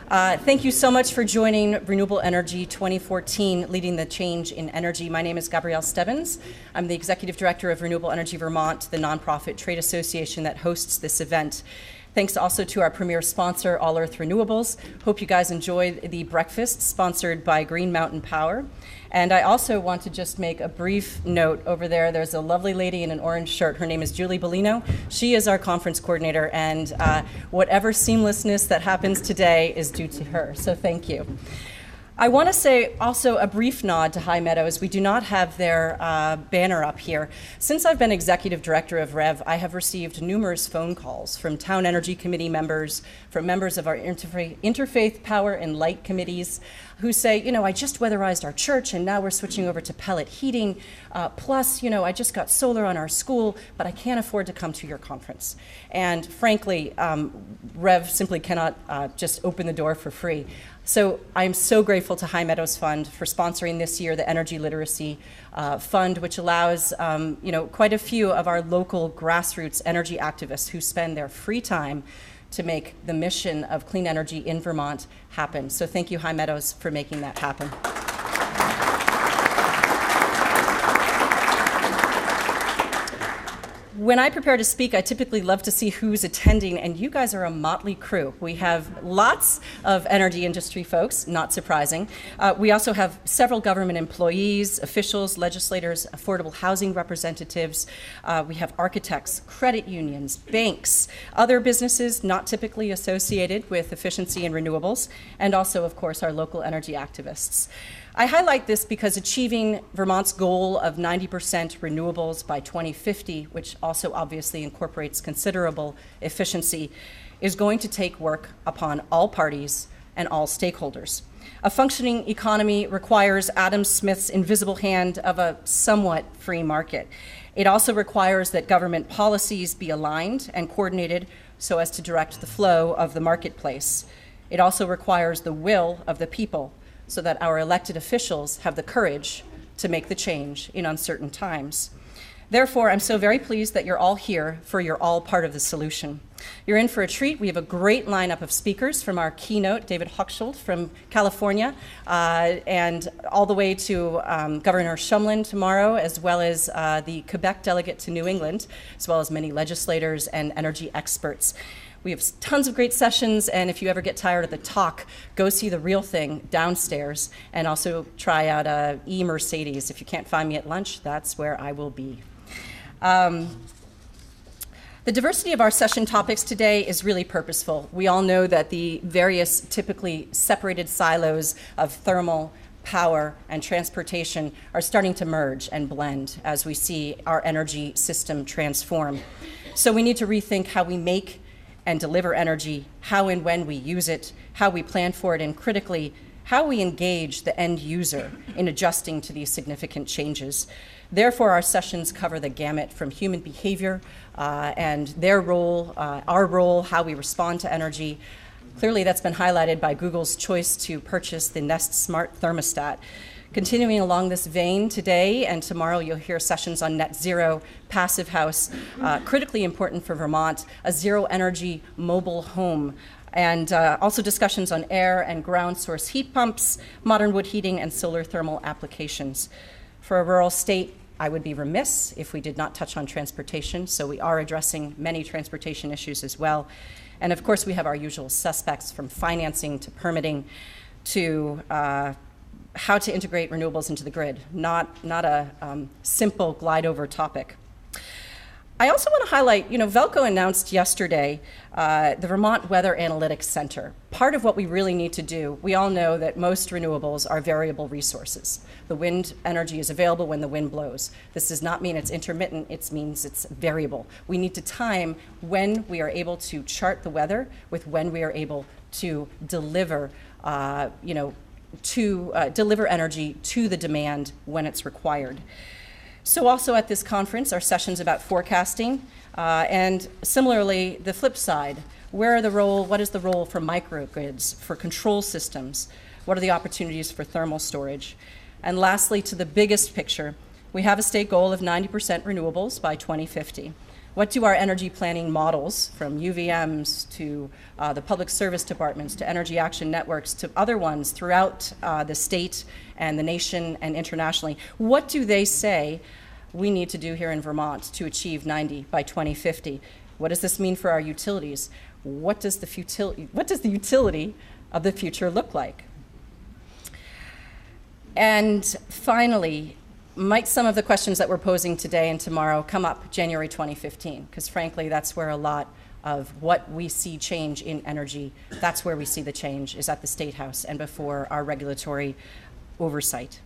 Thank you so much for joining Renewable Energy 2014, Leading the Change in Energy. My name is Gabrielle Stebbins. I'm the Executive Director of Renewable Energy Vermont, the nonprofit trade association that hosts this event. Thanks also to our premier sponsor, All Earth Renewables. Hope you guys enjoy the breakfast sponsored by Green Mountain Power. And I also want to just make a brief note over there. There's a lovely lady in an orange shirt. Her name is Julie Bellino. She is our conference coordinator, and whatever seamlessness that happens today is due to her. So thank you. I want to say also a brief nod to High Meadows. We do not have their banner up here. Since I've been executive director of REV, I have received numerous phone calls from town energy committee members, from members of our interfaith power and light committees who say, you know, I just weatherized our church and now we're switching over to pellet heating. Plus, you know, I just got solar on our school, but I can't afford to come to your conference. And frankly, REV simply cannot just open the door for free. So I'm so grateful to High Meadows Fund for sponsoring this year the Energy Literacy Fund, which allows you know, quite a few of our local grassroots energy activists who spend their free time to make the mission of clean energy in Vermont happen. So thank you, High Meadows, for making that happen. When I prepare to speak, I typically love to see who's attending, and you guys are a motley crew. We have lots of energy industry folks, not surprising. We also have several government employees, officials, legislators, affordable housing representatives. We have architects, credit unions, banks, other businesses not typically associated with efficiency and renewables, and also, of course, our local energy activists. I highlight this because achieving Vermont's goal of 90% renewables by 2050, which also obviously incorporates considerable efficiency, is going to take work upon all parties and all stakeholders. A functioning economy requires Adam Smith's invisible hand of a somewhat free market. It also requires that government policies be aligned and coordinated so as to direct the flow of the marketplace. It also requires the will of the people, so that our elected officials have the courage to make the change in uncertain times. Therefore, I'm so very pleased that you're all here, for you're all part of the solution. You're in for a treat. We have a great lineup of speakers from our keynote, David Hochschild from California, and all the way to Governor Shumlin tomorrow, as well as the Quebec delegate to New England, as well as many legislators and energy experts. We have tons of great sessions, and if you ever get tired of the talk, go see the real thing downstairs, and also try out E-Mercedes. If you can't find me at lunch, that's where I will be. The diversity of our session topics today is really purposeful. We all know that the various typically separated silos of thermal, power, and transportation are starting to merge and blend as we see our energy system transform. So we need to rethink how we make and deliver energy, how and when we use it, how we plan for it, and critically, how we engage the end user in adjusting to these significant changes. Therefore, our sessions cover the gamut from human behavior and their role, our role, how we respond to energy. Clearly, that's been highlighted by Google's choice to purchase the Nest Smart Thermostat. Continuing along this vein, today and tomorrow you'll hear sessions on net zero, passive house, critically important for Vermont, a zero energy mobile home, and also discussions on air and ground source heat pumps, modern wood heating, and solar thermal applications. For a rural state, I would be remiss if we did not touch on transportation, so we are addressing many transportation issues as well. And of course, we have our usual suspects, from financing to permitting to how to integrate renewables into the grid, not a simple glide over topic. I also want to highlight, you know, Velco announced yesterday the Vermont Weather Analytics Center. Part of what we really need to do, we all know that most renewables are variable resources. The wind energy is available when the wind blows. This does not mean it's intermittent, it means it's variable. We need to time when we are able to chart the weather with when we are able to deliver, deliver energy to the demand when it's required. So also at this conference are sessions about forecasting, and similarly, the flip side, what is the role for microgrids, for control systems? What are the opportunities for thermal storage? And lastly, to the biggest picture, we have a state goal of 90% renewables by 2050. What do our energy planning models, from UVMs to the public service departments to energy action networks to other ones throughout the state and the nation and internationally, what do they say we need to do here in Vermont to achieve 90 by 2050? What does this mean for our utilities? What does the utility of the future look like? And finally, might some of the questions that we're posing today and tomorrow come up January 2015? Because frankly, that's where a lot of what we see change in energy, that's where we see the change, is at the State House and before our regulatory oversight.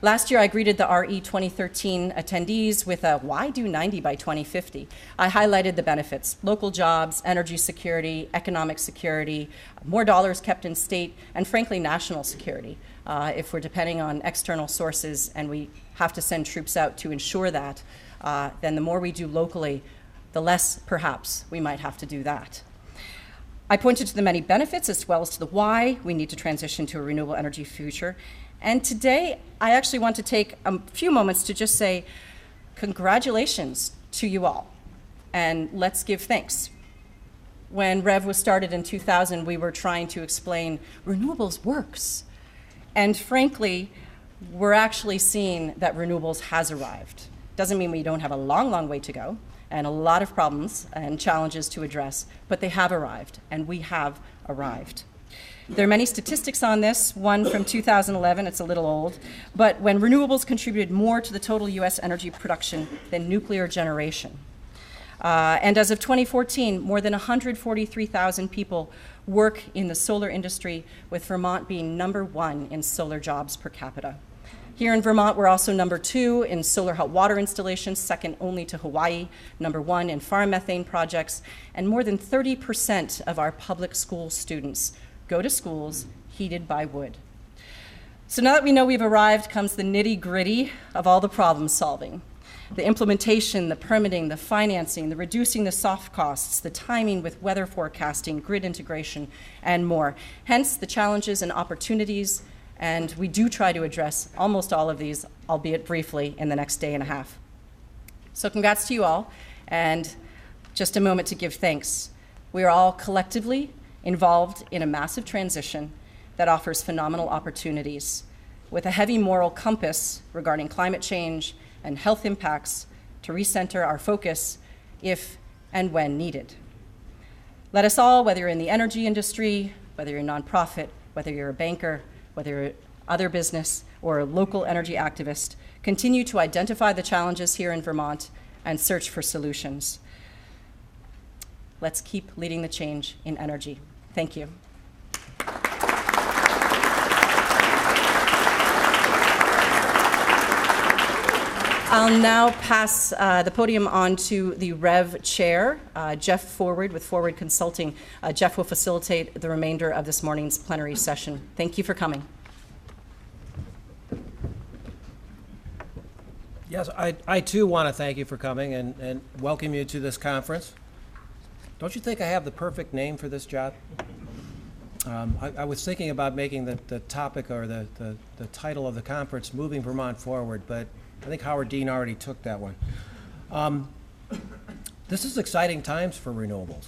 Last year, I greeted the RE 2013 attendees with a why do 90 by 2050? I highlighted the benefits: local jobs, energy security, economic security, more dollars kept in state, and frankly, national security. If we're depending on external sources and we have to send troops out to ensure that, then the more we do locally, the less, perhaps, we might have to do that. I pointed to the many benefits as well as to the why we need to transition to a renewable energy future. And today, I actually want to take a few moments to just say congratulations to you all, and let's give thanks. When REV was started in 2000, we were trying to explain renewables works. And frankly, we're actually seeing that renewables has arrived. Doesn't mean we don't have a long, long way to go and a lot of problems and challenges to address, but they have arrived, and we have arrived. There are many statistics on this, one from 2011, it's a little old, but when renewables contributed more to the total US energy production than nuclear generation. And as of 2014, more than 143,000 people work in the solar industry, with Vermont being #1 in solar jobs per capita. Here in Vermont, we're also #2 in solar hot water installations, second only to Hawaii, #1 in farm methane projects, and more than 30% of our public school students go to schools heated by wood. So now that we know we've arrived comes the nitty-gritty of all the problem solving. The implementation, the permitting, the financing, the reducing the soft costs, the timing with weather forecasting, grid integration, and more. Hence the challenges and opportunities, and we do try to address almost all of these, albeit briefly, in the next day and a half. So congrats to you all, and just a moment to give thanks. We are all collectively involved in a massive transition that offers phenomenal opportunities, with a heavy moral compass regarding climate change and health impacts to recenter our focus if and when needed. Let us all, whether you're in the energy industry, whether you're a nonprofit, whether you're a banker, whether you're other business or a local energy activist, continue to identify the challenges here in Vermont and search for solutions. Let's keep leading the change in energy. Thank you. I'll now pass the podium on to the REV chair, Jeff Forward with Forward Consulting. Jeff will facilitate the remainder of this morning's plenary session. Thank you for coming. Yes, I too want to thank you for coming and welcome you to this conference. Don't you think I have the perfect name for this job? I was thinking about making the topic or the title of the conference Moving Vermont Forward, but I think Howard Dean already took that one. This is exciting times for renewables.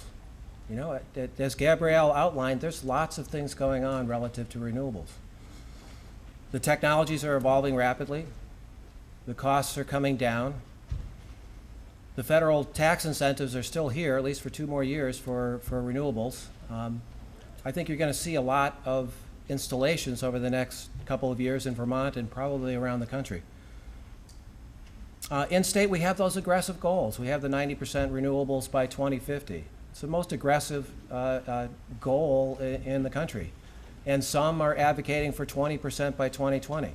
You know, as Gabrielle outlined, there's lots of things going on relative to renewables. The technologies are evolving rapidly. The costs are coming down. The federal tax incentives are still here, at least for 2 more years for renewables. I think you're going to see a lot of installations over the next couple of years in Vermont and probably around the country. In state, we have those aggressive goals. We have the 90% renewables by 2050. It's the most aggressive goal in the country. And some are advocating for 20% by 2020.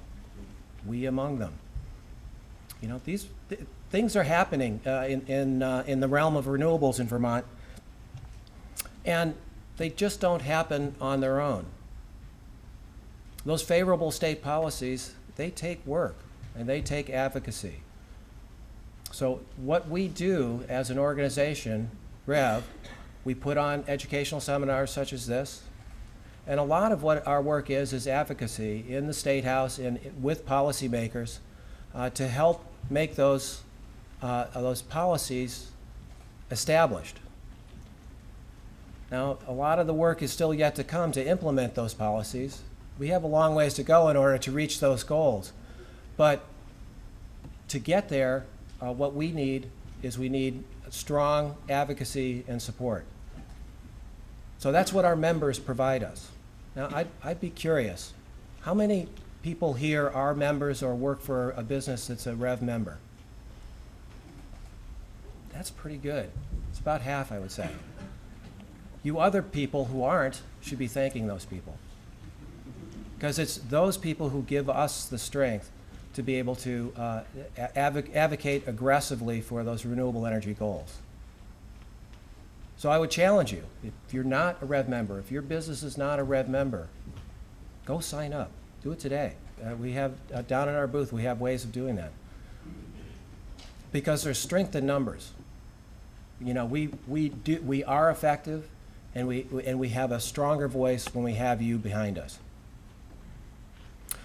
We among them. You know, these things are happening in the realm of renewables in Vermont, and they just don't happen on their own. Those favorable state policies, they take work and they take advocacy. So what we do as an organization, REV, we put on educational seminars such as this, and a lot of what our work is advocacy in the State House and with policymakers to help make those policies established. Now, a lot of the work is still yet to come to implement those policies. We have a long ways to go in order to reach those goals. But to get there, what we need is we need strong advocacy and support. So that's what our members provide us. Now, I'd be curious, how many people here are members or work for a business that's a REV member? That's pretty good. It's about half, I would say. You other people who aren't should be thanking those people, because it's those people who give us the strength to be able to advocate aggressively for those renewable energy goals. So I would challenge you, if you're not a REV member, if your business is not a REV member, go sign up. Do it today. We have, down in our booth, we have ways of doing that. Because there's strength in numbers. You know, we are effective, and we have a stronger voice when we have you behind us.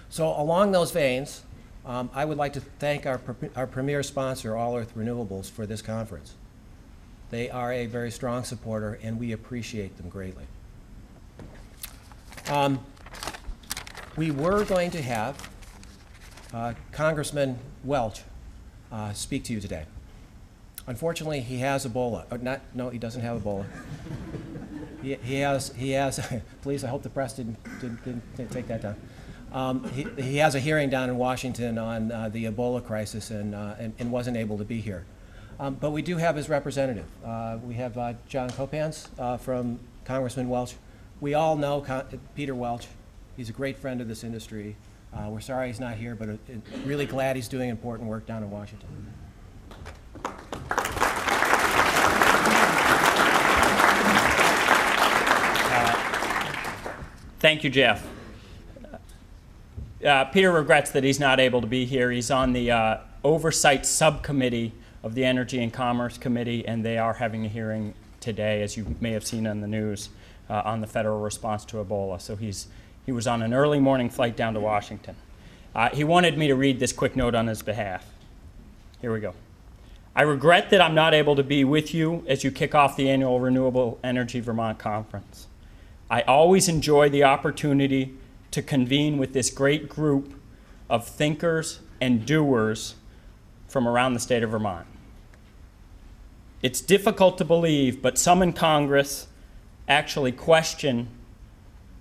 So along those veins, I would like to thank our premier sponsor, All Earth Renewables, for this conference. They are a very strong supporter, and we appreciate them greatly. We were going to have Congressman Welch speak to you today. Unfortunately, he has Ebola. No, he doesn't have Ebola. He has. Please, I hope the press didn't take that down. He has a hearing down in Washington on the Ebola crisis and wasn't able to be here. But we do have his representative. We have John Copans from Congressman Welch. We all know Peter Welch. He's a great friend of this industry. We're sorry he's not here, but really glad he's doing important work down in Washington. Thank you, Jeff. Peter regrets that he's not able to be here. He's on the Oversight Subcommittee of the Energy and Commerce Committee, and they are having a hearing today, as you may have seen on the news, on the federal response to Ebola. So he was on an early morning flight down to Washington. He wanted me to read this quick note on his behalf. Here we go. I regret that I'm not able to be with you as you kick off the annual Renewable Energy Vermont Conference. I always enjoy the opportunity to convene with this great group of thinkers and doers from around the state of Vermont. It's difficult to believe, but some in Congress actually question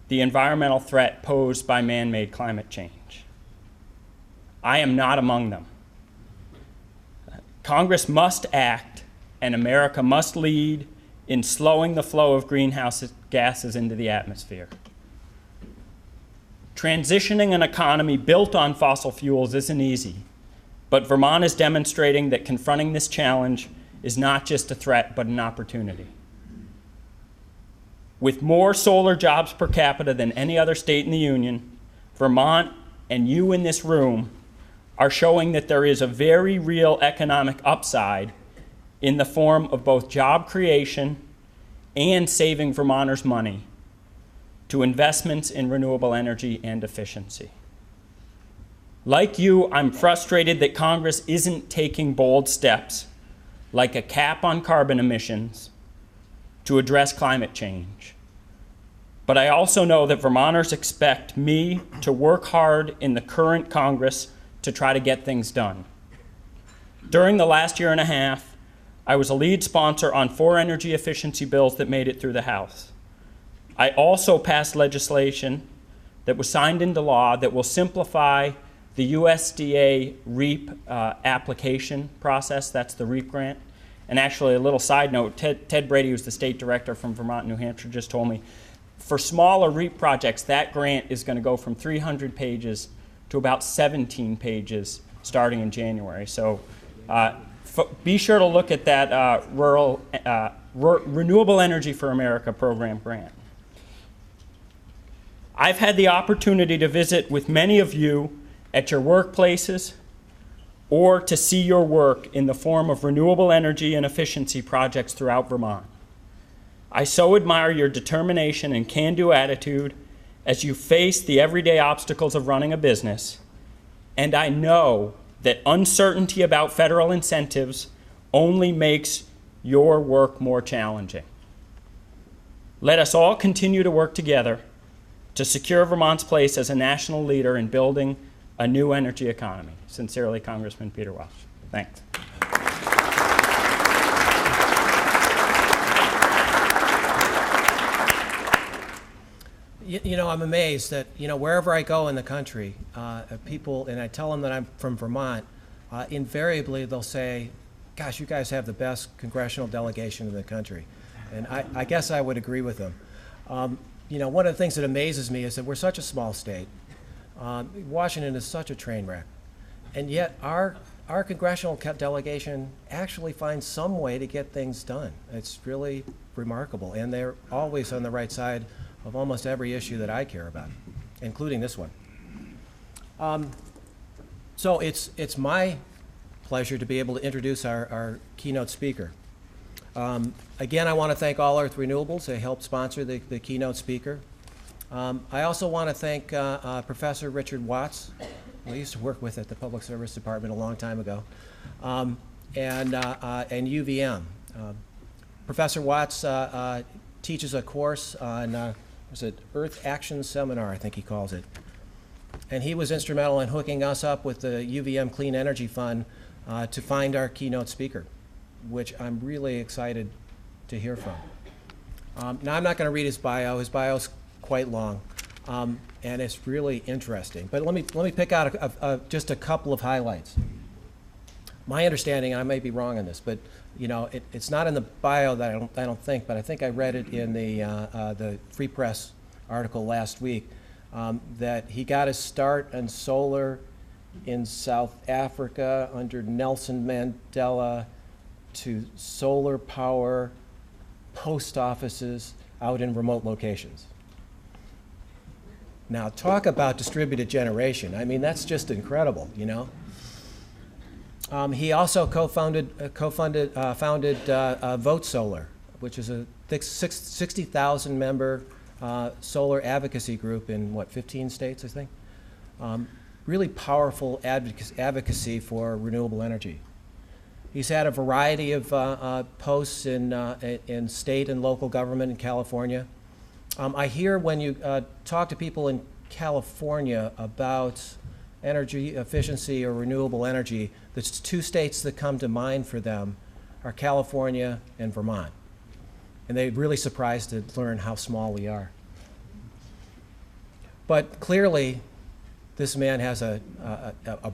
the environmental threat posed by man-made climate change. I am not among them. Congress must act, and America must lead in slowing the flow of greenhouse gases into the atmosphere. Transitioning an economy built on fossil fuels isn't easy, but Vermont is demonstrating that confronting this challenge is not just a threat, but an opportunity. With more solar jobs per capita than any other state in the Union, Vermont and you in this room are showing that there is a very real economic upside in the form of both job creation and saving Vermonters money to investments in renewable energy and efficiency. Like you, I'm frustrated that Congress isn't taking bold steps, like a cap on carbon emissions, to address climate change. But I also know that Vermonters expect me to work hard in the current Congress to try to get things done. During the last year and a half, I was a lead sponsor on 4 energy efficiency bills that made it through the House. I also passed legislation that was signed into law that will simplify the USDA REAP application process. That's the REAP grant. And actually, a little side note, Ted Brady, who's the state director from Vermont, New Hampshire, just told me, for smaller REAP projects, that grant is going to go from 300 pages to about 17 pages starting in January. So be sure to look at that Renewable Energy for America program grant. I've had the opportunity to visit with many of you at your workplaces or to see your work in the form of renewable energy and efficiency projects throughout Vermont. I so admire your determination and can-do attitude as you face the everyday obstacles of running a business, and I know that uncertainty about federal incentives only makes your work more challenging. Let us all continue to work together to secure Vermont's place as a national leader in building a new energy economy. Sincerely, Congressman Peter Welch. Thanks. You know, I'm amazed that, you know, wherever I go in the country, people, and I tell them that I'm from Vermont, invariably they'll say, gosh, you guys have the best congressional delegation in the country. And I guess I would agree with them. You know, one of the things that amazes me is that we're such a small state. Washington is such a train wreck. And yet our congressional delegation actually finds some way to get things done. It's really remarkable. And they're always on the right side of almost every issue that I care about, including this one. So it's my pleasure to be able to introduce our keynote speaker. Again, I want to thank All Earth Renewables. They helped sponsor the keynote speaker. I also want to thank Professor Richard Watts, who I used to work with at the Public Service Department a long time ago, and UVM. Professor Watts teaches a course on was it Earth Action Seminar, I think he calls it. And he was instrumental in hooking us up with the UVM Clean Energy Fund to find our keynote speaker, which I'm really excited to hear from. Now, I'm not going to read his bio. His bio's quite long, and it's really interesting. But let me pick out just a couple of highlights. My understanding, and I may be wrong on this, but you know, it's not in the bio that I don't think, but I think I read it in the Free Press article last week, that he got his start in solar in South Africa under Nelson Mandela to solar power post offices out in remote locations. Now, talk about distributed generation. I mean, that's just incredible, you know. He also founded Vote Solar, which is a 60,000 member solar advocacy group in, what, 15 states, I think? Really powerful advocacy for renewable energy. He's had a variety of posts in state and local government in California. I hear when you talk to people in California about energy efficiency or renewable energy, the two states that come to mind for them are California and Vermont. And they're really surprised to learn how small we are. But clearly, this man has a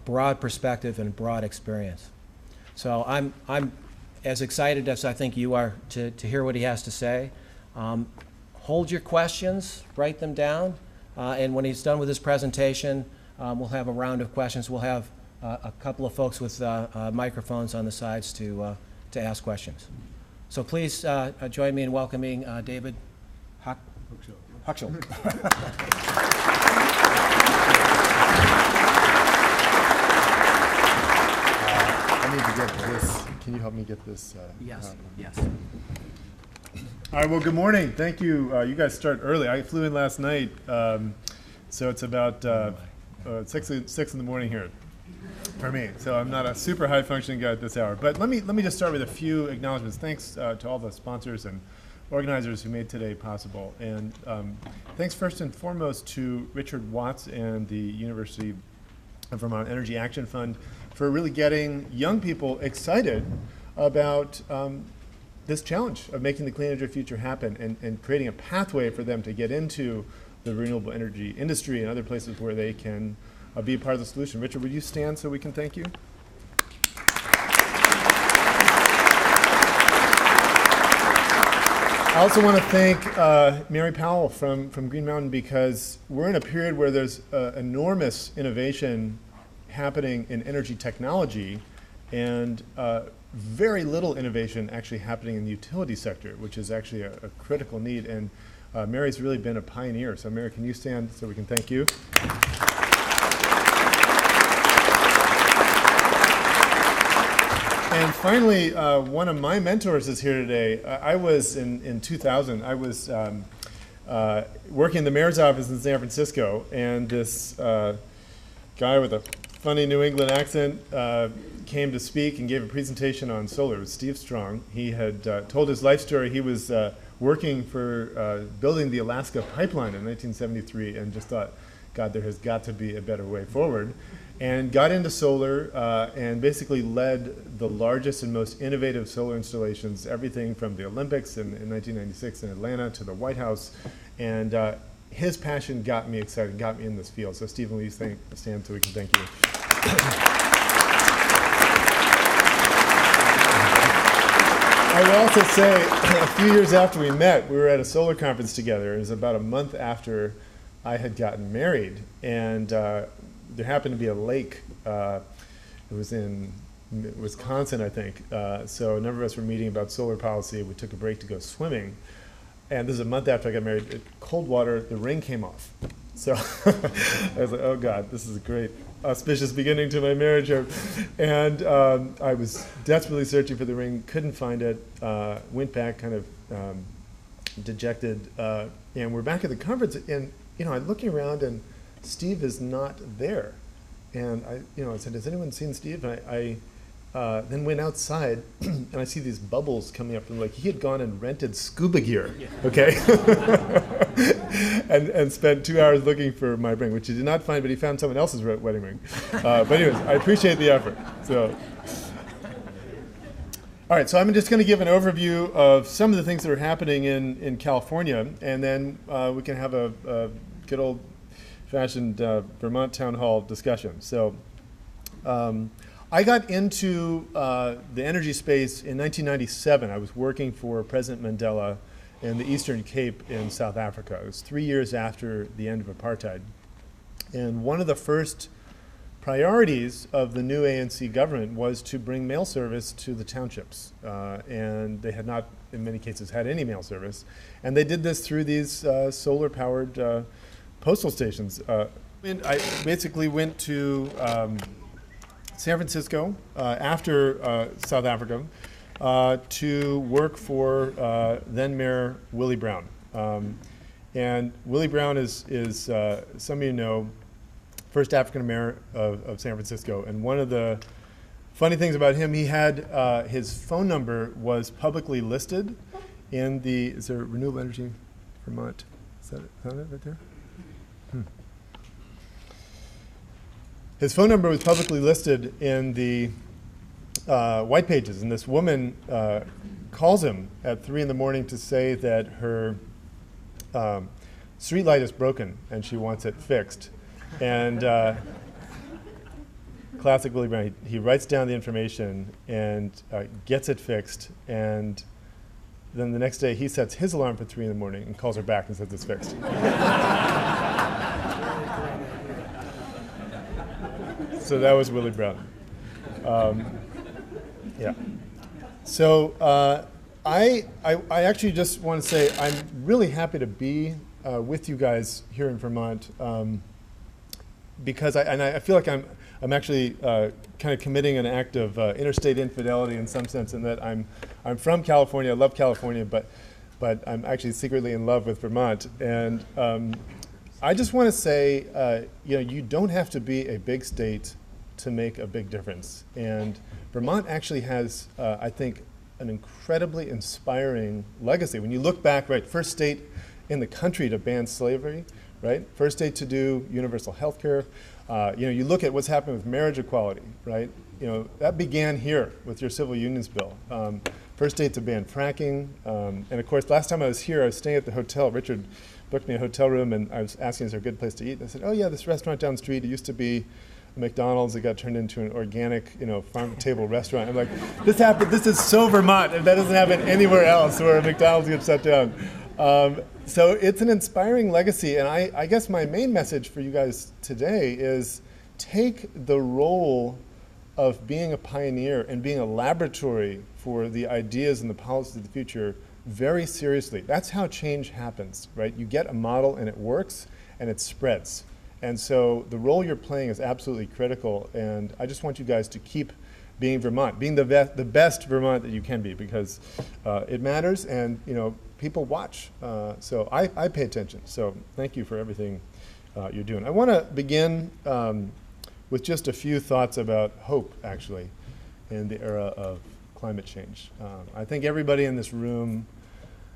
broad perspective and broad experience. So I'm as excited as I think you are to hear what he has to say. Hold your questions, write them down, and when he's done with his presentation, we'll have a round of questions. We'll have a couple of folks with microphones on the sides to ask questions. So please join me in welcoming David Huckschel. I need to get this. Can you help me get this? Yes. All right, well, good morning. Thank you. You guys start early. I flew in last night, so it's about 6 in the morning here for me. So I'm not a super high functioning guy at this hour. But let me just start with a few acknowledgments. Thanks to all the sponsors and organizers who made today possible. And thanks first and foremost to Richard Watts and the University of Vermont Energy Action Fund for really getting young people excited about this challenge of making the clean energy future happen and creating a pathway for them to get into the renewable energy industry and other places where they can be a part of the solution. Richard, would you stand so we can thank you? I also want to thank Mary Powell from Green Mountain, because we're in a period where there's enormous innovation happening in energy technology and very little innovation actually happening in the utility sector, which is actually a critical need. And Mary's really been a pioneer. So Mary, can you stand so we can thank you? And finally, one of my mentors is here today. I was in 2000, I was working in the mayor's office in San Francisco, and this guy with a funny New England accent, came to speak and gave a presentation on solar. It was Steve Strong. He had told his life story. He was working for building the Alaska pipeline in 1973 and just thought, God, there has got to be a better way forward. And got into solar and basically led the largest and most innovative solar installations, everything from the Olympics in 1996 in Atlanta to the White House. And his passion got me excited, got me in this field. So Stephen, will you stand so we can thank you? I will also say, a few years after we met, we were at a solar conference together. It was about a month after I had gotten married. And there happened to be a lake. It was in Wisconsin, I think. So a number of us were meeting about solar policy. We took a break to go swimming. And this is a month after I got married. Cold water, the ring came off. So I was like, oh God, this is a great auspicious beginning to my marriage. And I was desperately searching for the ring, couldn't find it, went back kind of dejected. And we're back at the conference, and I'm looking around, and Steve is not there. And I said, has anyone seen Steve? And I then went outside, and I see these bubbles coming up from the lake. He had gone and rented scuba gear, okay? and spent 2 hours looking for my ring, which he did not find, but he found someone else's wedding ring. But anyways, I appreciate the effort. So, all right, so I'm just going to give an overview of some of the things that are happening in California, and then we can have a good old-fashioned Vermont town hall discussion. So. I got into the energy space in 1997. I was working for President Mandela in the Eastern Cape in South Africa. It was 3 years after the end of apartheid. And one of the first priorities of the new ANC government was to bring mail service to the townships. And they had not, in many cases, had any mail service. And they did this through these solar-powered postal stations. I basically went to San Francisco after South Africa to work for then Mayor Willie Brown. And Willie Brown is some of you know, first African mayor of San Francisco. And one of the funny things about him, he had his phone number was publicly listed in the, is there Renewable Energy Vermont? Is that it right there? His phone number was publicly listed in the white pages, and this woman calls him at 3 in the morning to say that her street light is broken and she wants it fixed. And classic Willie Brown, he writes down the information and gets it fixed, and then the next day he sets his alarm for 3 in the morning and calls her back and says it's fixed. So that was Willie Brown. Yeah. So I actually just want to say I'm really happy to be with you guys here in Vermont because I feel like I'm actually kind of committing an act of interstate infidelity in some sense, in that I'm from California. I love California, but I'm actually secretly in love with Vermont. And I just want to say, you don't have to be a big state to make a big difference. And Vermont actually has, I think, an incredibly inspiring legacy. When you look back, right, first state in the country to ban slavery, right? First state to do universal health care. You look at what's happening with marriage equality, right? That began here with your civil unions bill. First state to ban fracking. And of course, last time I was here, I was staying at the hotel. Richard booked me a hotel room, and I was asking, is there a good place to eat? And I said, oh yeah, this restaurant down the street, it used to be a McDonald's. It got turned into an organic, farm-to-table restaurant. I'm like, this is so Vermont, and that doesn't happen anywhere else where a McDonald's gets shut down. So it's an inspiring legacy, and I guess my main message for you guys today is take the role of being a pioneer and being a laboratory for the ideas and the policies of the future very seriously. That's how change happens, right? You get a model and it works and it spreads. And so the role you're playing is absolutely critical, and I just want you guys to keep being Vermont, being the best Vermont that you can be, because it matters, and people watch. So I pay attention. So thank you for everything you're doing. I want to begin with just a few thoughts about hope, actually, in the era of climate change. I think everybody in this room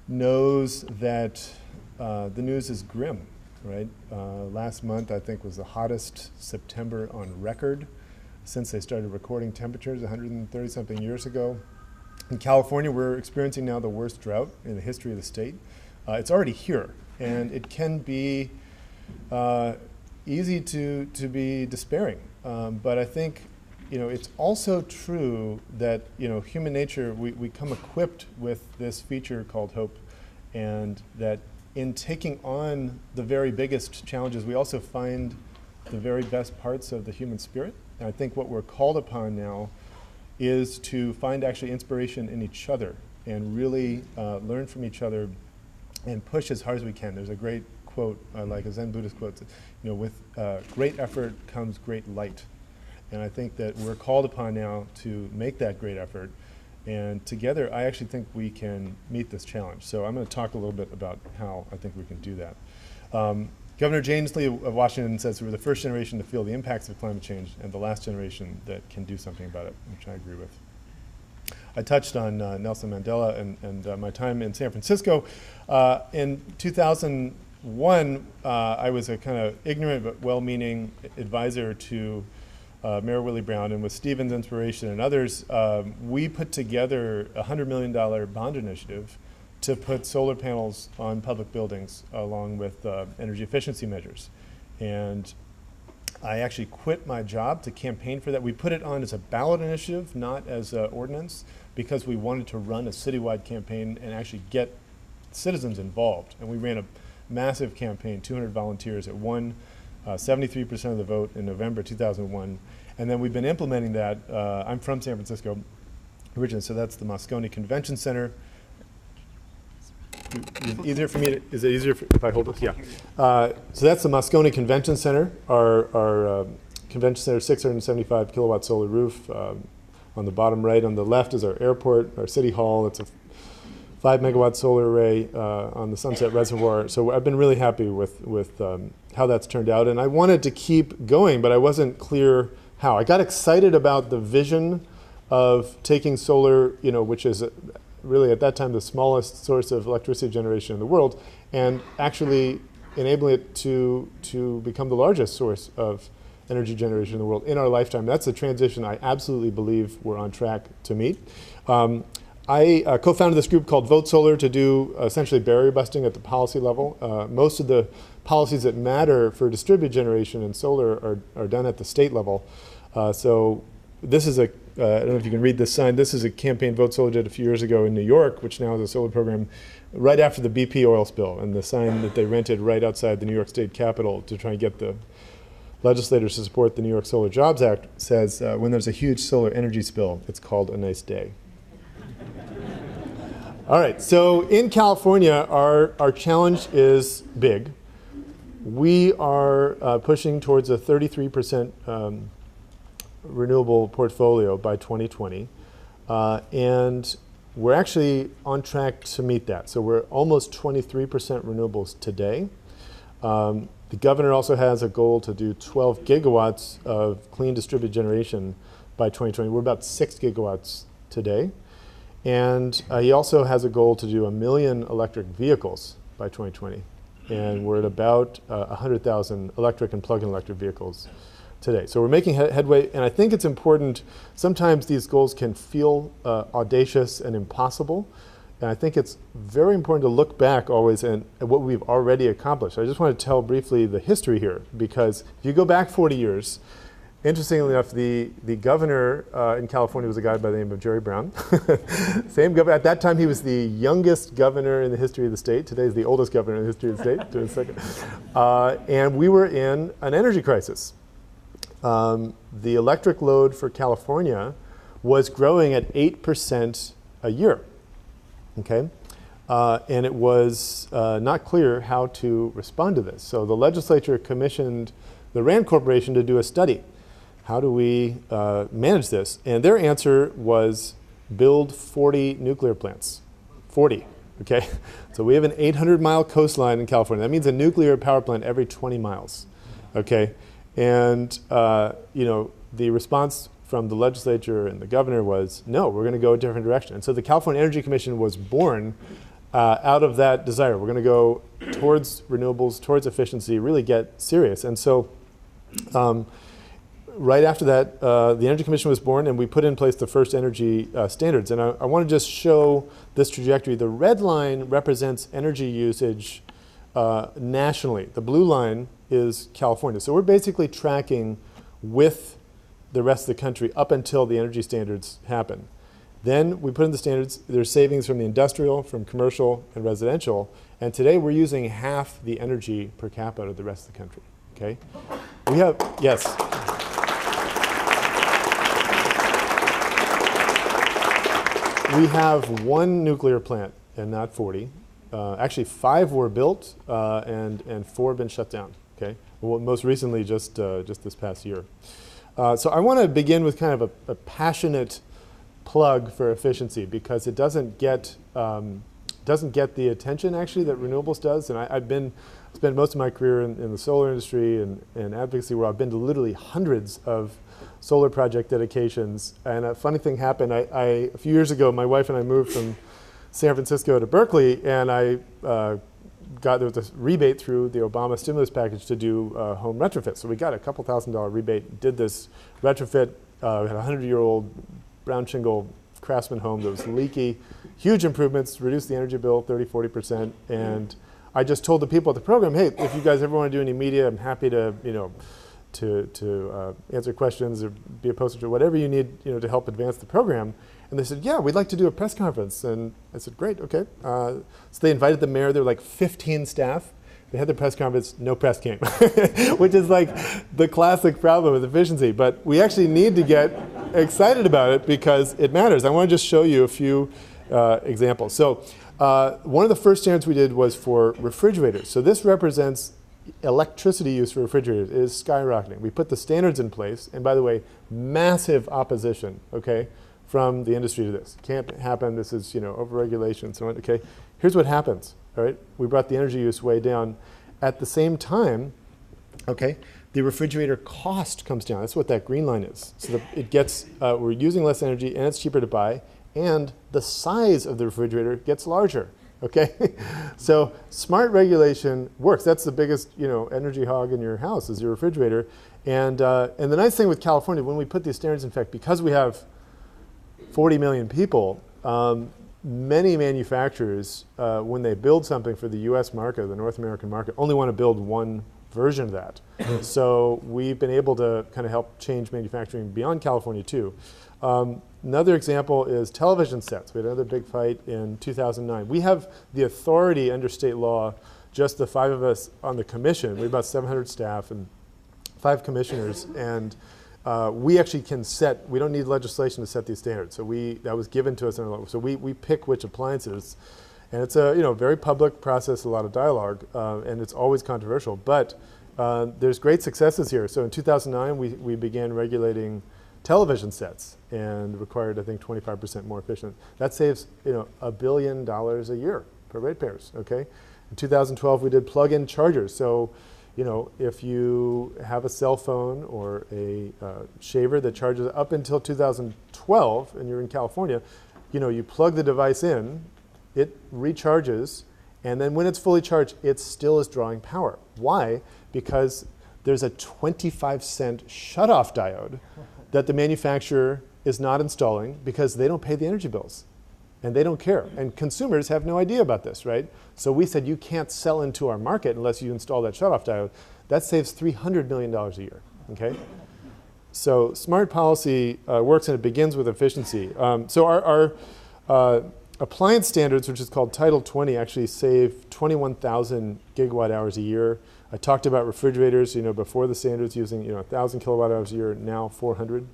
knows that the news is grim, right? Last month, I think, was the hottest September on record since they started recording temperatures 130-something years ago. In California, we're experiencing now the worst drought in the history of the state. It's already here, and it can be easy to be despairing. But I think, it's also true that, human nature, we come equipped with this feature called hope, and that in taking on the very biggest challenges, we also find the very best parts of the human spirit. And I think what we're called upon now is to find actually inspiration in each other and really learn from each other and push as hard as we can. There's a great quote, like a Zen Buddhist quote, with great effort comes great light. And I think that we're called upon now to make that great effort. And together, I actually think we can meet this challenge. So I'm going to talk a little bit about how I think we can do that. Governor James Lee of Washington says we're the first generation to feel the impacts of climate change and the last generation that can do something about it, which I agree with. I touched on Nelson Mandela and my time in San Francisco. In 2001, I was a kind of ignorant but well-meaning advisor to Mayor Willie Brown, and with Stephen's inspiration and others, we put together a $100 million bond initiative to put solar panels on public buildings along with energy efficiency measures. And I actually quit my job to campaign for that. We put it on as a ballot initiative, not as an ordinance, because we wanted to run a citywide campaign and actually get citizens involved. And we ran a massive campaign, 200 volunteers. It won 73% of the vote in November 2001. And then we've been implementing that. I'm from San Francisco originally, so that's the Moscone Convention Center. Easier for me to, is it easier if I hold this? Yeah. So that's the Moscone Convention Center. Our convention center, 675 kilowatt solar roof. On the bottom right, on the left is our airport, our city hall. It's a 5 megawatt solar array on the Sunset Reservoir. So I've been really happy with how that's turned out. And I wanted to keep going, but I wasn't clear how. I got excited about the vision of taking solar, which is really at that time the smallest source of electricity generation in the world, and actually enabling it to become the largest source of energy generation in the world in our lifetime. That's a transition I absolutely believe we're on track to meet. I co-founded this group called Vote Solar to do essentially barrier busting at the policy level. Most of the policies that matter for distributed generation and solar are done at the state level. So this is I don't know if you can read this sign. This is a campaign Vote Solar did a few years ago in New York, which now is a solar program right after the BP oil spill, and the sign that they rented right outside the New York State Capitol to try and get the legislators to support the New York Solar Jobs Act says, when there's a huge solar energy spill, it's called a nice day. All right, so in California, our challenge is big. We are pushing towards a 33% renewable portfolio by 2020, and we're actually on track to meet that. So we're almost 23% renewables today. The governor also has a goal to do 12 gigawatts of clean distributed generation by 2020. We're about 6 gigawatts today. And he also has a goal to do 1 million electric vehicles by 2020. And we're at about 100,000 electric and plug-in electric vehicles today. So we're making headway, and I think it's important. Sometimes these goals can feel audacious and impossible. And I think it's very important to look back always at what we've already accomplished. I just want to tell briefly the history here, because if you go back 40 years, interestingly enough, the governor in California was a guy by the name of Jerry Brown. Same governor. At that time, he was the youngest governor in the history of the state. Today is the oldest governor in the history of the state. And we were in an energy crisis. The electric load for California was growing at 8% a year. Okay, and it was not clear how to respond to this. So the legislature commissioned the RAND Corporation to do a study. How do we manage this? And their answer was build 40 nuclear plants. 40, okay? So we have an 800-mile coastline in California. That means a nuclear power plant every 20 miles, okay? And the response from the legislature and the governor was, no, we're going to go a different direction. And so the California Energy Commission was born out of that desire. We're going to go towards renewables, towards efficiency, really get serious. And so right after that, the Energy Commission was born, and we put in place the first energy standards. And I want to just show this trajectory. The red line represents energy usage nationally. The blue line is California. So we're basically tracking with the rest of the country up until the energy standards happen. Then we put in the standards. There's savings from the industrial, from commercial, and residential. And today we're using half the energy per capita of the rest of the country. Okay? We have, yes. We have one nuclear plant and not 40. Actually, 5 were built and 4 have been shut down. Okay, well, most recently, just this past year. So I want to begin with kind of a passionate plug for efficiency, because it doesn't get the attention actually that renewables does. And I've spent most of my career in the solar industry and advocacy, where I've been to literally hundreds of solar project dedications. And a funny thing happened. A few years ago, my wife and I moved from San Francisco to Berkeley, and there was a rebate through the Obama stimulus package to do home retrofit. So we got a couple $1,000 rebate, did this retrofit. We had a 100-year-old brown shingle craftsman home that was leaky. Huge improvements, reduced the energy bill 30–40%. And I just told the people at the program, hey, if you guys ever want to do any media, I'm happy to, to answer questions or be a poster or whatever you need, to help advance the program. And they said, yeah, we'd like to do a press conference. And I said, great, okay. So they invited the mayor. There were like 15 staff. They had the press conference, no press came, which is like the classic problem with efficiency. But we actually need to get excited about it because it matters. I want to just show you a few examples. So one of the first standards we did was for refrigerators. So this represents electricity use for refrigerators. It is skyrocketing. We put the standards in place. And by the way, massive opposition, okay, from the industry to this. Can't happen. This is, overregulation and so on. Okay, here's what happens. All right, we brought the energy use way down. At the same time, okay, the refrigerator cost comes down. That's what that green line is. So it gets, we're using less energy, and it's cheaper to buy, and the size of the refrigerator gets larger. Okay, so smart regulation works. That's the biggest, energy hog in your house is your refrigerator. And the nice thing with California, when we put these standards, in fact, because we have 40 million people, many manufacturers, when they build something for the US market, the North American market, only want to build one version of that. So we've been able to kind of help change manufacturing beyond California too. Another example is television sets. We had another big fight in 2009. We have the authority under state law, just the 5 of us on the commission. We have about 700 staff and 5 commissioners, and we actually can set, we don't need legislation to set these standards. So that was given to us in our law. So we pick which appliances. And it's a very public process, a lot of dialogue, and it's always controversial. But there's great successes here. So in 2009, we began regulating television sets and required, I think, 25% more efficient. That saves $1 billion a year for ratepayers. Okay. In 2012, we did plug-in chargers. So if you have a cell phone or a shaver that charges up until 2012 and you're in California, you plug the device in, it recharges, and then when it's fully charged, it still is drawing power. Why? Because there's a 25-cent shutoff diode that the manufacturer is not installing because they don't pay the energy bills. And they don't care. And consumers have no idea about this, right? So we said, you can't sell into our market unless you install that shutoff diode. That saves $300 million a year, okay? So smart policy works, and it begins with efficiency. So our appliance standards, which is called Title 20, actually save 21,000 gigawatt hours a year. I talked about refrigerators, before the standards using 1,000 kilowatt hours a year, now 400.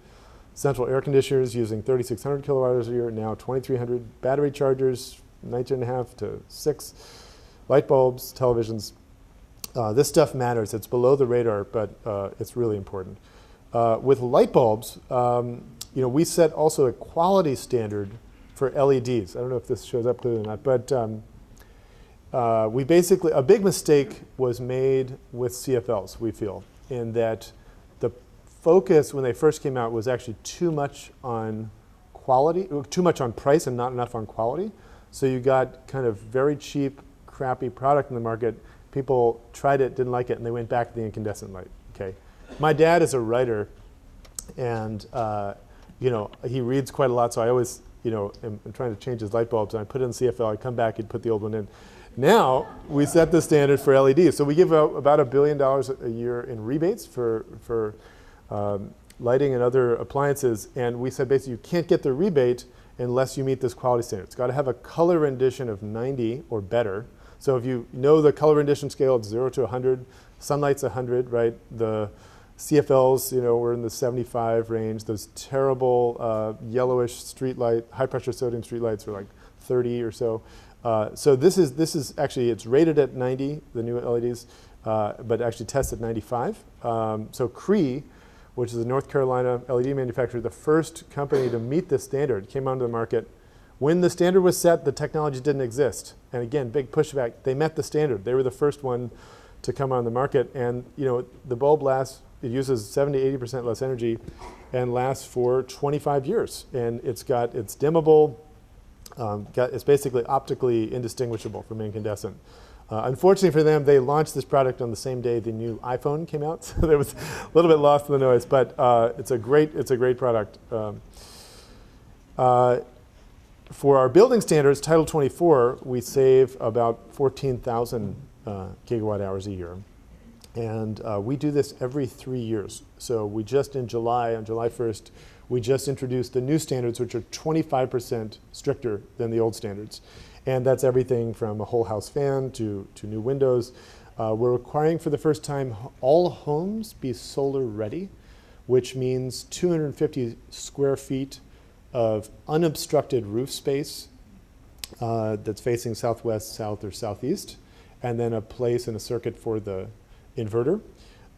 Central air conditioners using 3,600 kilowatt hours a year, now 2,300. Battery chargers, 19.5 to 6. Light bulbs, televisions. This stuff matters. It's below the radar, but it's really important. With light bulbs, we set also a quality standard for LEDs. I don't know if this shows up clearly or not, but we basically, a big mistake was made with CFLs, we feel, in that focus when they first came out was actually too much on quality, too much on price and not enough on quality. So you got kind of very cheap, crappy product in the market. People tried it, didn't like it, and they went back to the incandescent light. Okay. My dad is a writer, and you know, he reads quite a lot, so I always, you know, am trying to change his light bulbs, and I put it in CFL, I come back, he'd put the old one in. Now, we set the standard for LEDs. So we give out about $1 billion a year in rebates for lighting and other appliances, and we said basically you can't get the rebate unless you meet this quality standard. It's got to have a color rendition of 90 or better. So if you know the color rendition scale, it's 0 to 100. Sunlight's 100, right? The CFLs, you know, we're in the 75 range. Those terrible yellowish street light, high pressure sodium street lights are like 30 or so. So this is actually, it's rated at 90, the new LEDs, but actually tested 95. So Cree, which is a North Carolina LED manufacturer, the first company to meet this standard, came onto the market. When the standard was set, the technology didn't exist. And again, big pushback. They met the standard. They were the first one to come on the market. And you know, the bulb lasts, it uses 70 to 80% less energy and lasts for 25 years. And it's dimmable. It's basically optically indistinguishable from incandescent. Unfortunately for them, they launched this product on the same day the new iPhone came out, so there was a little bit lost in the noise. But it's a great product. For our building standards, Title 24, we save about 14,000 gigawatt hours a year, and we do this every 3 years. So we just on July 1st, we just introduced the new standards, which are 25% stricter than the old standards. And that's everything from a whole house fan to new windows. We're requiring for the first time all homes be solar ready, which means 250 square feet of unobstructed roof space that's facing southwest, south, or southeast, and then a place and a circuit for the inverter,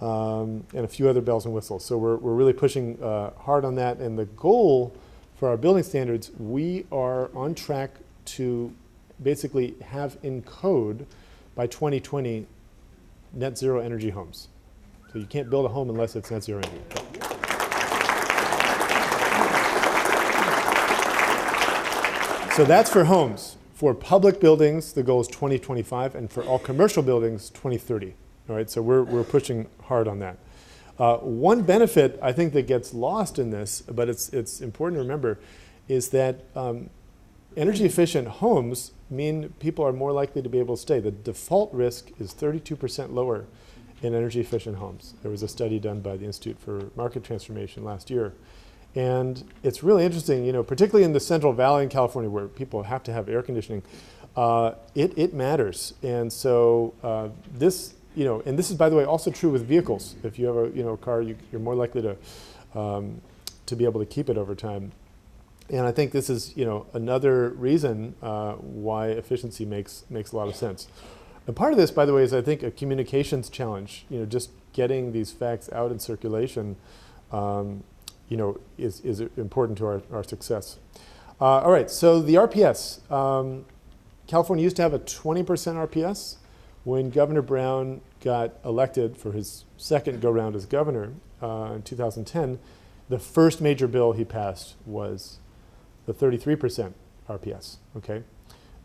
and a few other bells and whistles. So we're really pushing hard on that. And the goal for our building standards, we are on track to basically have in code by 2020 net zero energy homes. So you can't build a home unless it's net zero energy. So that's for homes. For public buildings, the goal is 2025, and for all commercial buildings, 2030. All right, so we're pushing hard on that. One benefit I think that gets lost in this, but it's important to remember, is that energy efficient homes mean people are more likely to be able to stay. The default risk is 32% lower in energy efficient homes. There was a study done by the Institute for Market Transformation last year. And it's really interesting, you know, particularly in the Central Valley in California where people have to have air conditioning, it matters. And so this, you know, and this is, by the way, also true with vehicles. If you have a car, you're more likely to be able to keep it over time. And I think this is, you know, another reason why efficiency makes a lot of sense. And part of this, by the way, is I think a communications challenge. You know, just getting these facts out in circulation, you know, is important to our success. All right, so the RPS. California used to have a 20% RPS. When Governor Brown got elected for his second go-round as governor in 2010, the first major bill he passed was the 33% RPS, okay?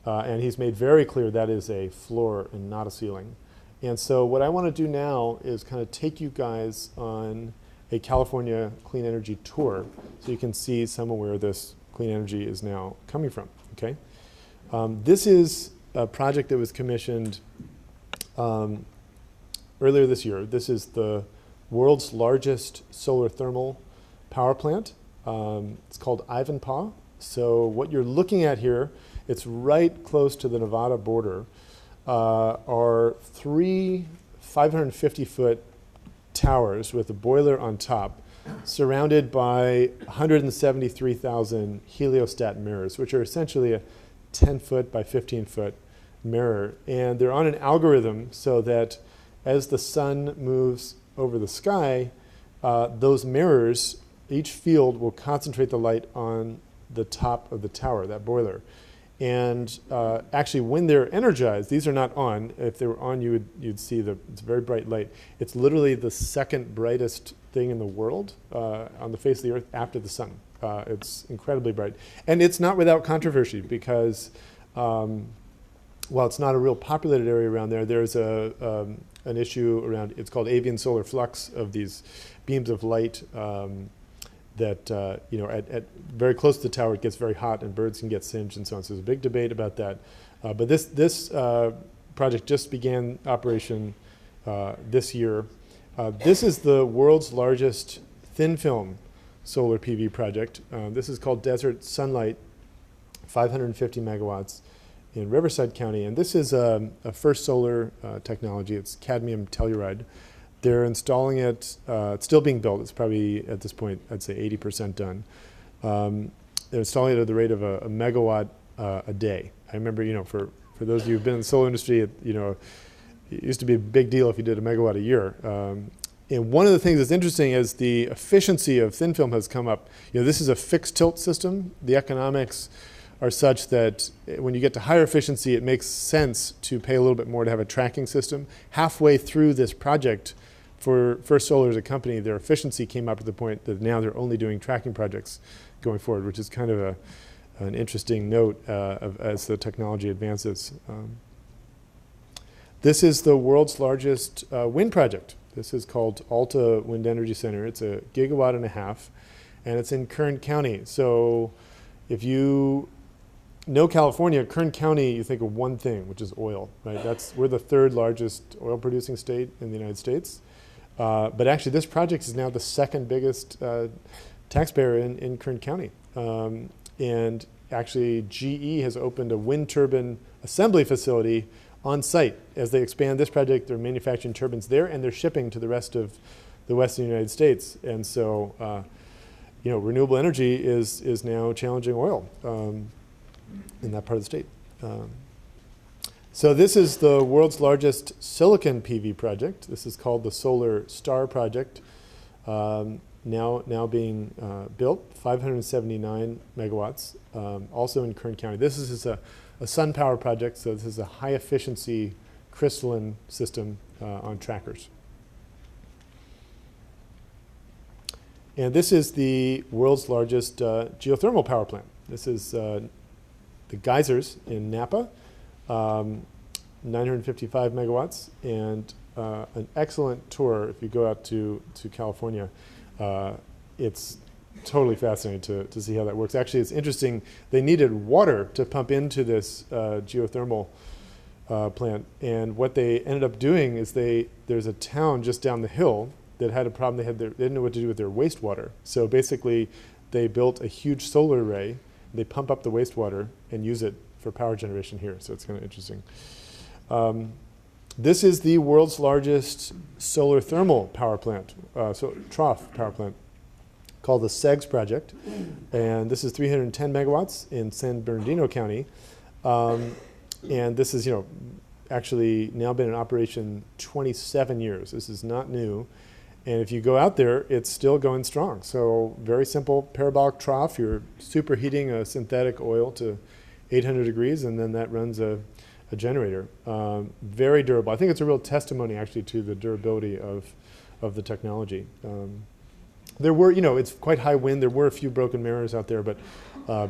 And he's made very clear that is a floor and not a ceiling. And so what I want to do now is kind of take you guys on a California clean energy tour so you can see some of where this clean energy is now coming from, okay? This is a project that was commissioned earlier this year. This is the world's largest solar thermal power plant. It's called Ivanpah. So what you're looking at here, it's right close to the Nevada border, are 3 550-foot towers with a boiler on top, surrounded by 173,000 heliostat mirrors, which are essentially a 10-foot by 15-foot mirror. And they're on an algorithm so that as the sun moves over the sky, those mirrors, each field will concentrate the light on the top of the tower, that boiler. And actually, when they're energized, these are not on. If they were on, you'd see it's very bright light. It's literally the second brightest thing in the world on the face of the Earth after the sun. It's incredibly bright. And it's not without controversy because while it's not a real populated area around there, there's an issue around, it's called avian solar flux, of these beams of light that, you know, at very close to the tower, it gets very hot and birds can get singed and so on. So there's a big debate about that. But this project just began operation this year. This is the world's largest thin film solar PV project. This is called Desert Sunlight, 550 megawatts in Riverside County. And this is a First Solar technology. It's cadmium telluride. They're installing it, it's still being built. It's probably, at this point, I'd say 80% done. They're installing it at the rate of a megawatt a day. I remember, you know, for those of you who've been in the solar industry, you know, it used to be a big deal if you did a megawatt a year. And one of the things that's interesting is the efficiency of thin film has come up. You know, this is a fixed tilt system. The economics are such that when you get to higher efficiency, it makes sense to pay a little bit more to have a tracking system. Halfway through this project, for First Solar as a company, their efficiency came up to the point that now they're only doing tracking projects going forward, which is kind of an interesting note as the technology advances. This is the world's largest wind project. This is called Alta Wind Energy Center. It's 1.5 gigawatts, and it's in Kern County. So if you know California, Kern County, you think of one thing, which is oil, right? We're the third largest oil producing state in the United States. But actually, this project is now the second biggest taxpayer in Kern County. And actually, GE has opened a wind turbine assembly facility on site. As they expand this project, they're manufacturing turbines there, and they're shipping to the rest of the Western United States. And so, you know, renewable energy is now challenging oil in that part of the state. So this is the world's largest silicon PV project. This is called the Solar Star Project, now being built, 579 megawatts, also in Kern County. This is a sun power project, so this is a high efficiency crystalline system on trackers. And this is the world's largest geothermal power plant. This is the geysers in Napa. 955 megawatts, and an excellent tour if you go out to California. It's totally fascinating to see how that works. Actually, it's interesting. They needed water to pump into this geothermal plant, and what they ended up doing is there's a town just down the hill that had a problem. They didn't know what to do with their wastewater. So basically, they built a huge solar array. They pump up the wastewater and use it for power generation here, so it's kind of interesting. This is the world's largest solar thermal power plant, trough power plant, called the SEGS project, and this is 310 megawatts in San Bernardino County, and this is, you know, actually now been in operation 27 years. This is not new, and if you go out there, it's still going strong. So very simple parabolic trough. You're superheating a synthetic oil to 800 degrees, and then that runs a generator. Very durable. I think it's a real testimony, actually, to the durability of the technology. There were, you know, it's quite high wind. There were a few broken mirrors out there, but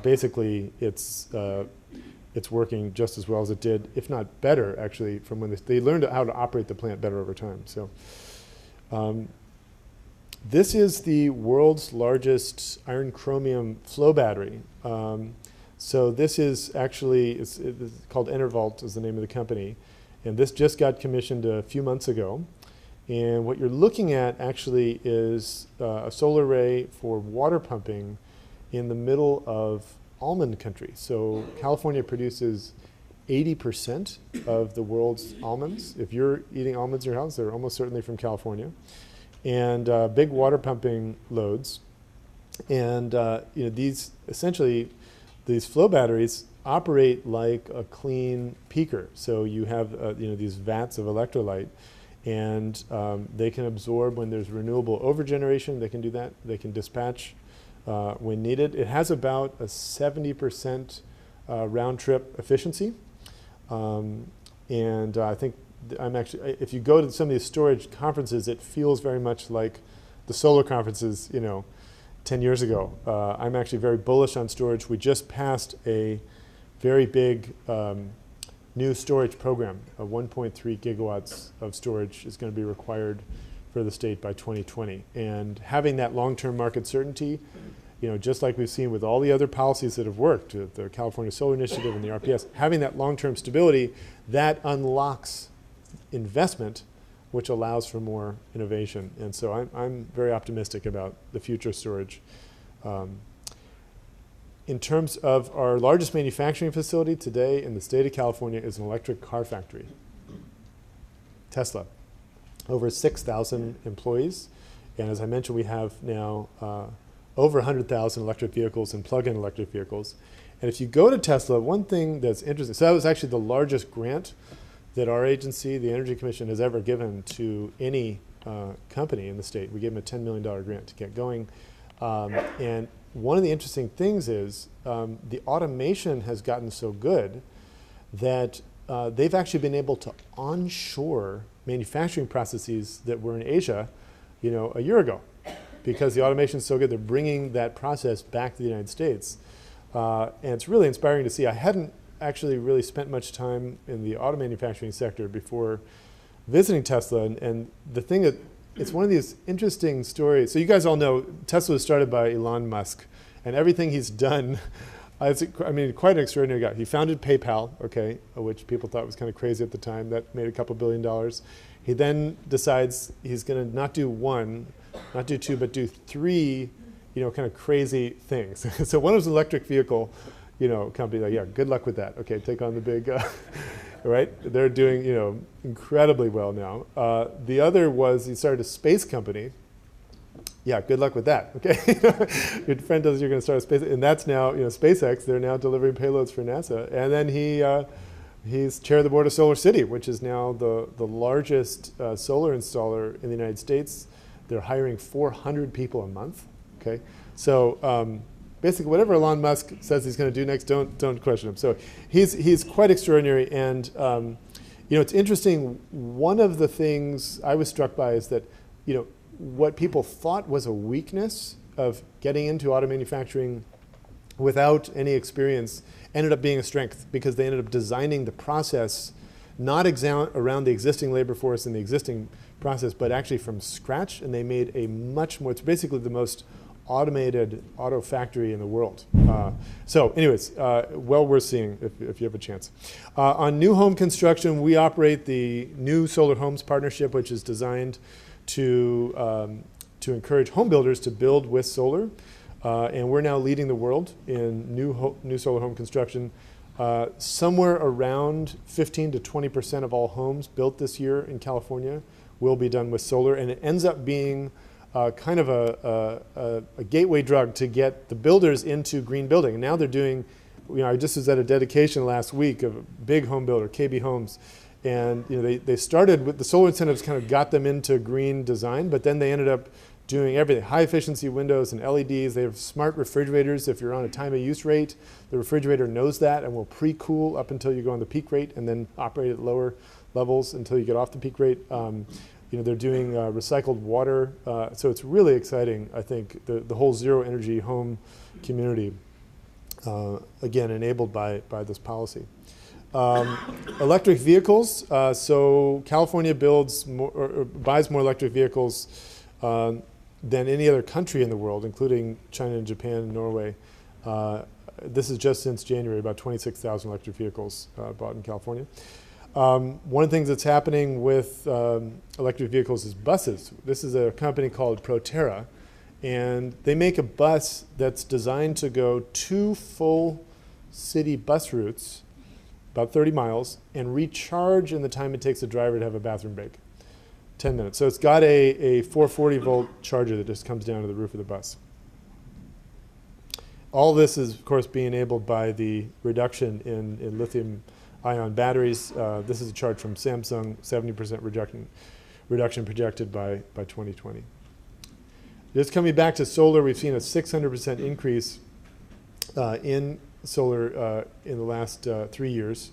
basically it's working just as well as it did, if not better, actually, from when they learned how to operate the plant better over time. So this is the world's largest iron chromium flow battery. So this is actually, it's called Enervault is the name of the company. And this just got commissioned a few months ago. And what you're looking at actually is a solar array for water pumping in the middle of almond country. So California produces 80% of the world's almonds. If you're eating almonds in your house, they're almost certainly from California. And big water pumping loads. And you know, these flow batteries operate like a clean peaker. So you have you know, these vats of electrolyte, and they can absorb when there's renewable overgeneration. They can do that. They can dispatch when needed. It has about a 70% round trip efficiency. And I think I'm actually, if you go to some of these storage conferences, it feels very much like the solar conferences, 10 years ago. I'm actually very bullish on storage. We just passed a very big new storage program. 1.3 gigawatts of storage is going to be required for the state by 2020. And having that long-term market certainty, just like we've seen with all the other policies that have worked, the California Solar Initiative and the RPS, having that long-term stability, that unlocks investment, which allows for more innovation. And so I'm very optimistic about the future storage. In terms of our largest manufacturing facility today in the state of California is an electric car factory, Tesla. Over 6,000 employees. And as I mentioned, we have now over 100,000 electric vehicles and plug-in electric vehicles. And if you go to Tesla, one thing that's interesting, so that was actually the largest grant that our agency, the Energy Commission, has ever given to any company in the state. We gave them a $10 million grant to get going. And one of the interesting things is the automation has gotten so good that they've actually been able to onshore manufacturing processes that were in Asia, a year ago. Because the automation is so good, they're bringing that process back to the United States. And it's really inspiring to see. I hadn't actually really spent much time in the auto manufacturing sector before visiting Tesla. And the thing that, it's one of these interesting stories. So you guys all know Tesla was started by Elon Musk. And everything he's done, quite an extraordinary guy. He founded PayPal, okay, which people thought was kind of crazy at the time. That made a couple $2 billion. He then decides he's going to not do one, not do two, but do three, kind of crazy things. So one was an electric vehicle, company. Like, yeah, good luck with that. Okay, take on the big, right? They're doing, incredibly well now. The other was he started a space company. Yeah, good luck with that. Okay, your friend tells you you're going to start a space, and that's now, SpaceX. They're now delivering payloads for NASA, and then he's chair of the board of Solar City, which is now the largest solar installer in the United States. They're hiring 400 people a month. Okay, so basically, whatever Elon Musk says he's going to do next, don't question him. So he's quite extraordinary, and it's interesting. One of the things I was struck by is that what people thought was a weakness of getting into auto manufacturing without any experience ended up being a strength, because they ended up designing the process not around the existing labor force and the existing process, but actually from scratch, and they made a much more, it's basically the most automated auto factory in the world. So anyways, well worth seeing if you have a chance. On new home construction, we operate the New Solar Homes Partnership, which is designed to encourage home builders to build with solar. And we're now leading the world in new solar home construction. Somewhere around 15 to 20% of all homes built this year in California will be done with solar, and it ends up being kind of a gateway drug to get the builders into green building. And now they're doing, I just was at a dedication last week of a big home builder, KB Homes, and they started with the solar incentives, kind of got them into green design, but then they ended up doing everything, high efficiency windows and LEDs. They have smart refrigerators. If you're on a time of use rate, the refrigerator knows that and will pre-cool up until you go on the peak rate, and then operate at lower levels until you get off the peak rate. They're doing recycled water. So it's really exciting, I think, the whole zero energy home community, again, enabled by this policy. Electric vehicles. So California builds more, or buys more electric vehicles than any other country in the world, including China and Japan and Norway. This is just since January, about 26,000 electric vehicles bought in California. One of the things that's happening with electric vehicles is buses. This is a company called Proterra, and they make a bus that's designed to go 2 full city bus routes, about 30 miles, and recharge in the time it takes the driver to have a bathroom break. 10 minutes. So it's got a 440 volt charger that just comes down to the roof of the bus. All this is, of course, being enabled by the reduction in lithium ion batteries. This is a chart from Samsung, 70% reduction projected by 2020. Just coming back to solar, we've seen a 600% increase in solar in the last 3 years.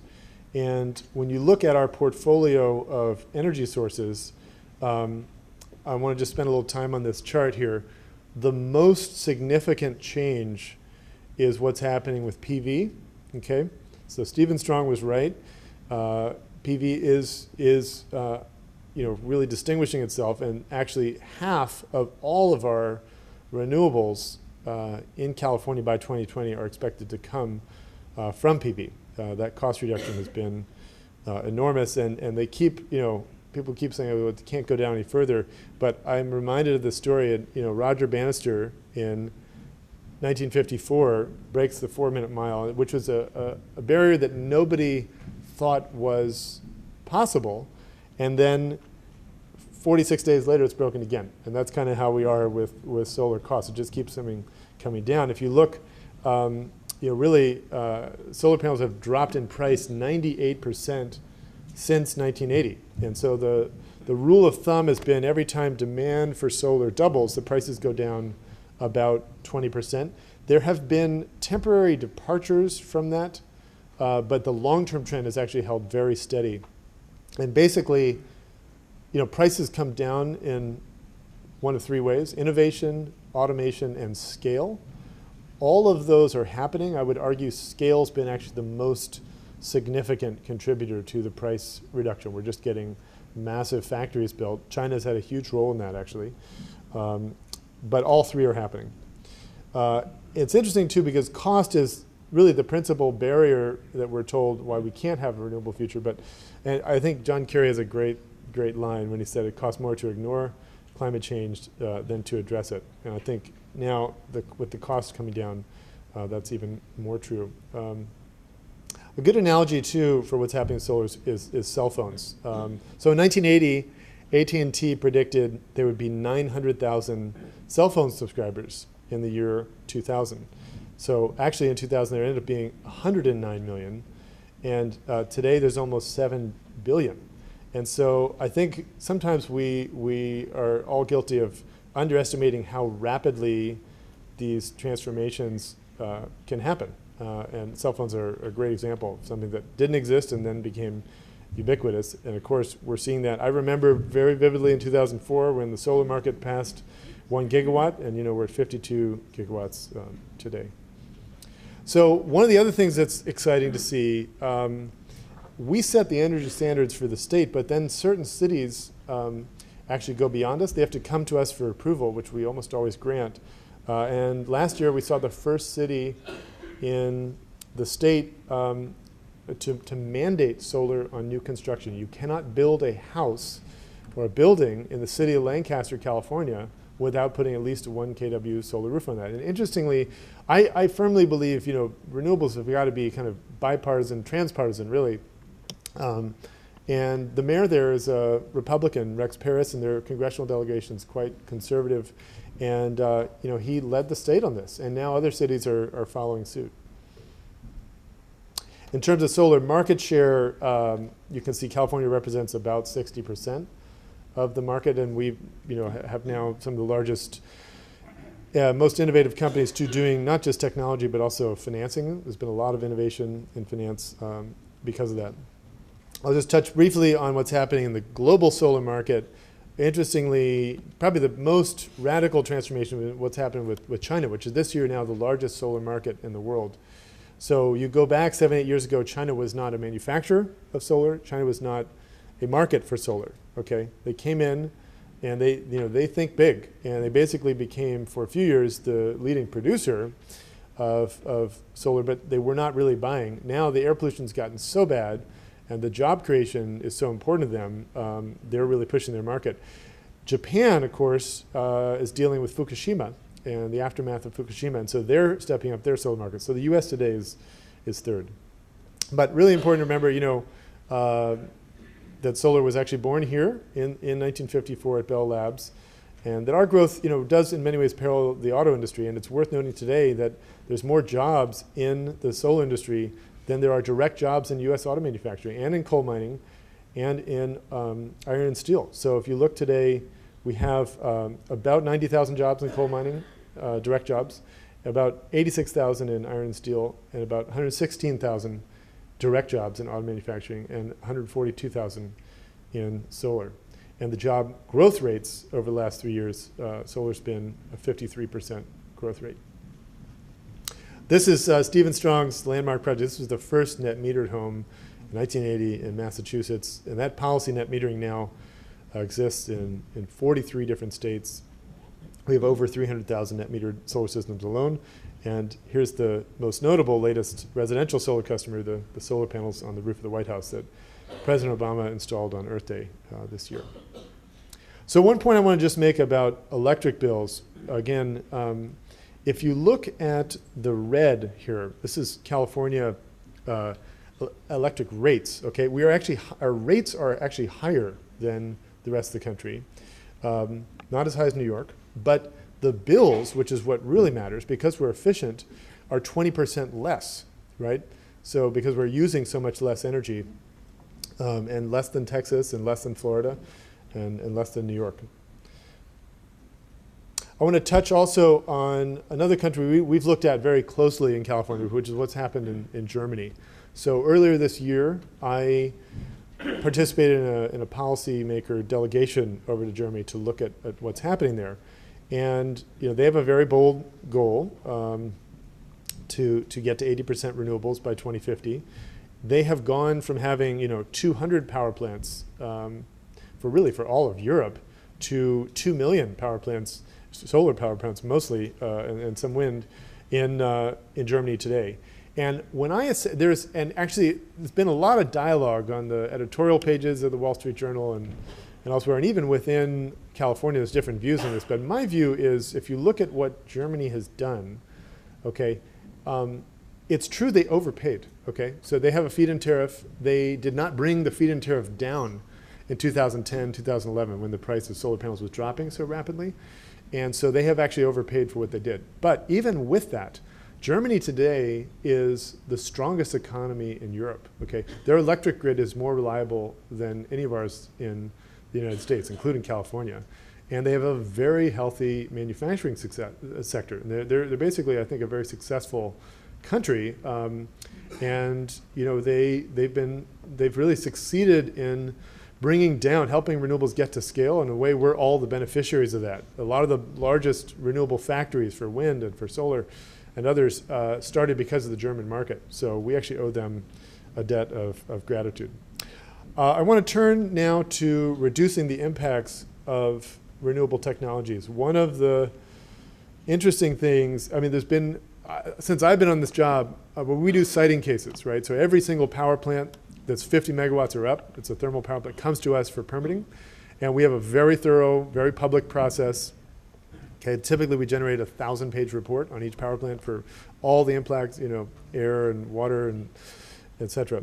And when you look at our portfolio of energy sources, I want to just spend a little time on this chart here. The most significant change is what's happening with PV, okay? So Stephen Strong was right. PV is really distinguishing itself, and actually half of all of our renewables in California by 2020 are expected to come from PV. That cost reduction has been enormous, and they keep, people keep saying, oh, it can't go down any further, but I'm reminded of the story, Roger Bannister in 1954 breaks the 4-minute mile, which was a barrier that nobody thought was possible, and then 46 days later it's broken again, and that's kind of how we are with solar costs. It just keeps coming down. If you look, really, solar panels have dropped in price 98% since 1980. And so the rule of thumb has been every time demand for solar doubles, the prices go down about 20%. There have been temporary departures from that, but the long-term trend has actually held very steady. And basically, prices come down in one of 3 ways: innovation, automation, and scale. All of those are happening. I would argue scale's been actually the most significant contributor to the price reduction. We're just getting massive factories built. China's had a huge role in that, actually. But all 3 are happening. It's interesting, too, because cost is really the principal barrier that we're told why we can't have a renewable future. And I think John Kerry has a great line when he said it costs more to ignore climate change than to address it. And I think now, with the costs coming down, that's even more true. A good analogy, too, for what's happening with solar is cell phones. So in 1980, AT&T predicted there would be 900,000 cell phone subscribers in the year 2000. So actually in 2000, there ended up being 109 million. And today, there's almost 7 billion. And so I think sometimes we are all guilty of underestimating how rapidly these transformations can happen. And cell phones are a great example of something that didn't exist and then became ubiquitous. And of course, we're seeing that. I remember very vividly in 2004 when the solar market passed 1 gigawatt, and we're at 52 gigawatts today. So one of the other things that's exciting to see, we set the energy standards for the state, but then certain cities actually go beyond us. They have to come to us for approval, which we almost always grant. And last year, we saw the first city in the state to mandate solar on new construction. You cannot build a house or a building in the city of Lancaster, California, without putting at least a 1 kW solar roof on that. And interestingly, I firmly believe renewables have got to be kind of bipartisan, transpartisan, really. And the mayor there is a Republican, Rex Paris, and their congressional delegation is quite conservative. And he led the state on this, and now other cities are following suit. In terms of solar market share, you can see California represents about 60% of the market, and we have now some of the largest, most innovative companies doing not just technology but also financing. There's been a lot of innovation in finance because of that. I'll just touch briefly on what's happening in the global solar market. Interestingly, probably the most radical transformation is what's happened with China, which is this year now the largest solar market in the world. So you go back 7-8 years ago, China was not a manufacturer of solar. China was not a market for solar. Okay, they came in, and they think big, and they basically became for a few years the leading producer of solar, but they were not really buying. Now the air pollution's gotten so bad, and the job creation is so important to them, they're really pushing their market. Japan, of course, is dealing with Fukushima and the aftermath of Fukushima, and so they're stepping up their solar market. So the U.S. today is third. But really important to remember, that solar was actually born here in 1954 at Bell Labs, and that our growth, does in many ways parallel the auto industry. And it's worth noting today that there's more jobs in the solar industry than there are direct jobs in U.S. auto manufacturing and in coal mining and in iron and steel. So if you look today, we have about 90,000 jobs in coal mining, direct jobs, about 86,000 in iron and steel, and about 116,000 direct jobs in auto manufacturing, and 142,000 in solar. And the job growth rates over the last 3 years, solar's been a 53% growth rate. This is Stephen Strong's landmark project. This was the first net metered home in 1980 in Massachusetts. And that policy, net metering, now exists in 43 different states. We have over 300,000 net metered solar systems alone. And here's the most notable latest residential solar customer, the solar panels on the roof of the White House that President Obama installed on Earth Day this year. So one point I want to just make about electric bills, again, if you look at the red here, this is California electric rates, okay? Our rates are actually higher than the rest of the country. Not as high as New York, but the bills, which is what really matters, because we're efficient, are 20% less, right? So because we're using so much less energy, and less than Texas, and less than Florida, and less than New York. I want to touch also on another country we've looked at very closely in California, which is what's happened in Germany. So earlier this year, I participated in a policymaker delegation over to Germany to look at what's happening there. And they have a very bold goal to get to 80% renewables by 2050. They have gone from having 200 power plants for all of Europe to 2 million power plants, solar power plants mostly, and some wind in Germany today. And when there's been a lot of dialogue on the editorial pages of the Wall Street Journal and elsewhere, and even within California, there's different views on this. But my view is, if you look at what Germany has done, okay, it's true they overpaid, okay? So they have a feed-in tariff. They did not bring the feed-in tariff down in 2010, 2011, when the price of solar panels was dropping so rapidly. And so they have actually overpaid for what they did. But even with that, Germany today is the strongest economy in Europe, okay? Their electric grid is more reliable than any of ours in the United States, including California. And they have a very healthy manufacturing sector. And they're basically, I think, a very successful country, and they've really succeeded in helping renewables get to scale. In a way, we're all the beneficiaries of that. A lot of the largest renewable factories for wind and for solar and others started because of the German market. So we actually owe them a debt of gratitude. I want to turn now to reducing the impacts of renewable technologies. One of the interesting things, there's been, since I've been on this job, we do siting cases, right? So every single power plant that's 50 megawatts or up, it's a thermal power plant, comes to us for permitting. And we have a very thorough, very public process. Okay, typically we generate a 1,000-page report on each power plant for all the impacts, air and water and et cetera.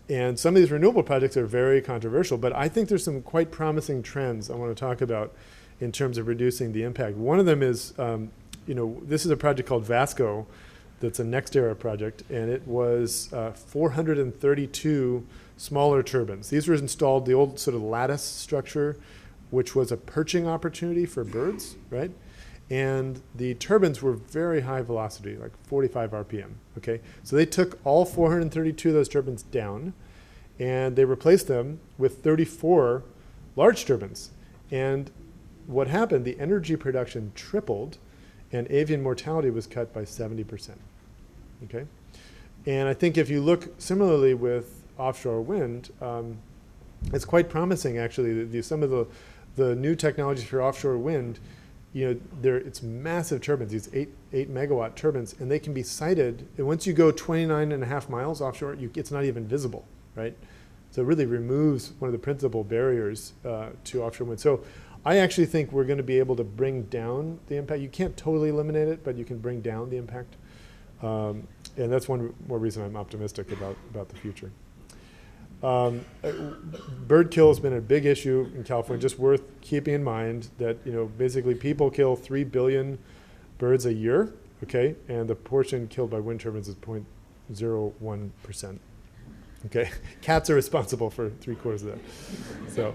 And some of these renewable projects are very controversial, but I think there's some quite promising trends I want to talk about in terms of reducing the impact. One of them is, this is a project called Vasco that's a NextEra project, and it was 432 smaller turbines. These were installed, the old sort of lattice structure, which was a perching opportunity for birds, right? And the turbines were very high velocity, like 45 RPM, okay? So they took all 432 of those turbines down, and they replaced them with 34 large turbines. And what happened, the energy production tripled, and avian mortality was cut by 70%, okay? And I think if you look similarly with offshore wind, it's quite promising, actually. Some of the new technologies for offshore wind, it's massive turbines, these 8 megawatt turbines, and they can be sited. And once you go 29.5 miles offshore, it's not even visible, right? So it really removes one of the principal barriers to offshore wind. So I actually think we're going to be able to bring down the impact. You can't totally eliminate it, but you can bring down the impact. And that's one more reason I'm optimistic about the future. Bird kill has been a big issue in California. Just worth keeping in mind that basically people kill 3 billion birds a year, okay, and the portion killed by wind turbines is 0.01%. Okay, cats are responsible for 3/4 of that. So,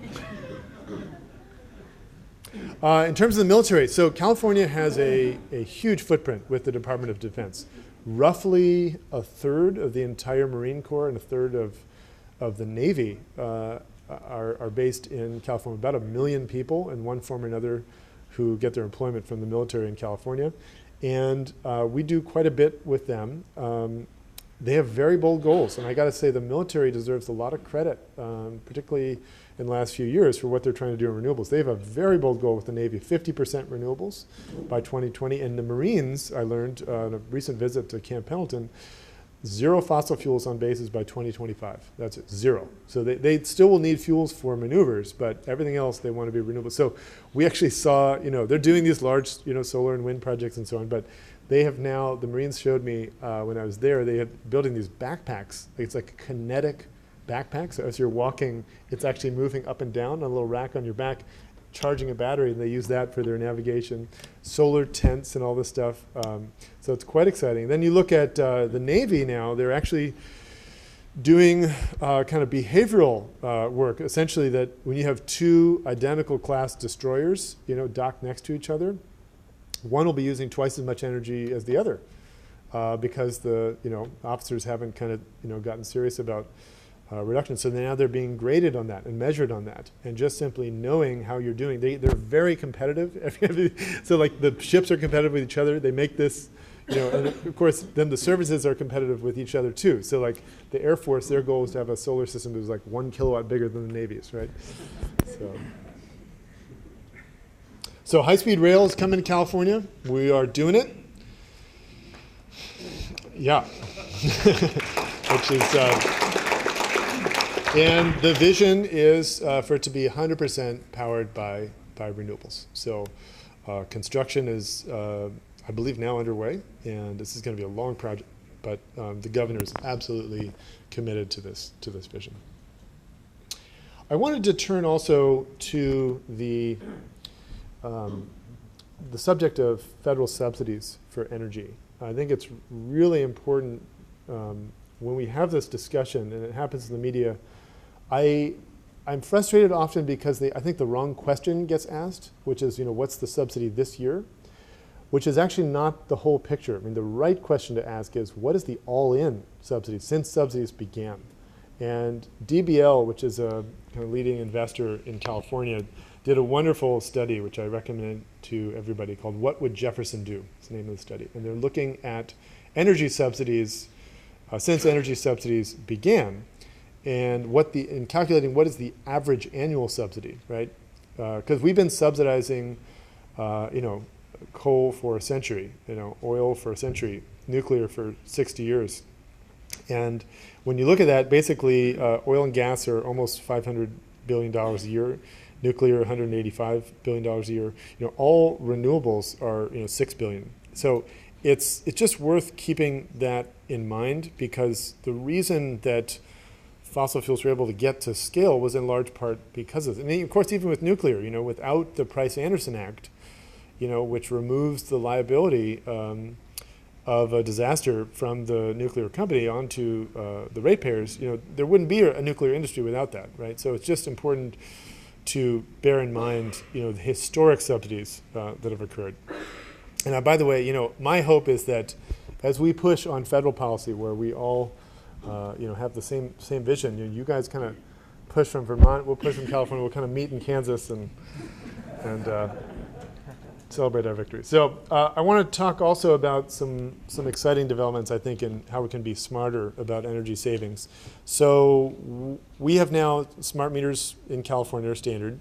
In terms of the military, so California has a huge footprint with the Department of Defense. Roughly a third of the entire Marine Corps and a third of the Navy are based in California. About 1 million people in one form or another who get their employment from the military in California. And we do quite a bit with them. They have very bold goals, and I got to say the military deserves a lot of credit, particularly in the last few years for what they're trying to do in renewables. They have a very bold goal with the Navy, 50% renewables by 2020. And the Marines, I learned on a recent visit to Camp Pendleton, 0 fossil fuels on bases by 2025. That's it, 0. So they still will need fuels for maneuvers, but everything else they want to be renewable. So we actually saw, they're doing these large, solar and wind projects and so on, but they have now, the Marines showed me when I was there, they had building these backpacks. It's like a kinetic backpack. So as you're walking, it's actually moving up and down on a little rack on your back, charging a battery, and they use that for their navigation. Solar tents and all this stuff. So it's quite exciting. Then you look at the Navy now, they're actually doing kind of behavioral work, essentially that when you have 2 identical class destroyers, docked next to each other, one will be using twice as much energy as the other because the officers haven't kind of gotten serious about reduction. So now they're being graded on that and measured on that. And just simply knowing how you're doing, they're very competitive. So like the ships are competitive with each other. They make this, and of course then the services are competitive with each other too. So like the Air Force, their goal is to have a solar system that's like 1 kilowatt bigger than the Navy's, right? So high-speed rail is coming to California. We are doing it. Yeah. Which is, and the vision is for it to be 100% powered by renewables. So construction is, I believe, now underway, and this is going to be a long project, but the governor is absolutely committed to this vision. I wanted to turn also to the subject of federal subsidies for energy. I think it's really important when we have this discussion, and it happens in the media. I'm frustrated often because I think the wrong question gets asked, which is, what's the subsidy this year? Which is actually not the whole picture. I mean, the right question to ask is, what is the all-in subsidy since subsidies began? And DBL, which is a kind of leading investor in California, did a wonderful study, which I recommend to everybody, called What Would Jefferson Do? It's the name of the study. And they're looking at energy subsidies since energy subsidies began, and in calculating what is the average annual subsidy, right? Because we've been subsidizing, coal for a century, oil for a century, nuclear for 60 years. And when you look at that, basically oil and gas are almost $500 billion a year, nuclear $185 billion a year. All renewables are $6 billion. So it's just worth keeping that in mind, because the reason that fossil fuels were able to get to scale was in large part because of it. And of course, even with nuclear, without the Price-Anderson Act, which removes the liability of a disaster from the nuclear company onto the ratepayers, there wouldn't be a nuclear industry without that, right? So it's just important to bear in mind, the historic subsidies that have occurred. And by the way, my hope is that as we push on federal policy, where we all, have the same vision, you guys kind of push from Vermont, we'll push from California, we'll kind of meet in Kansas and celebrate our victory. So I want to talk also about some exciting developments, I think, in how we can be smarter about energy savings. So we have now smart meters in California are standard.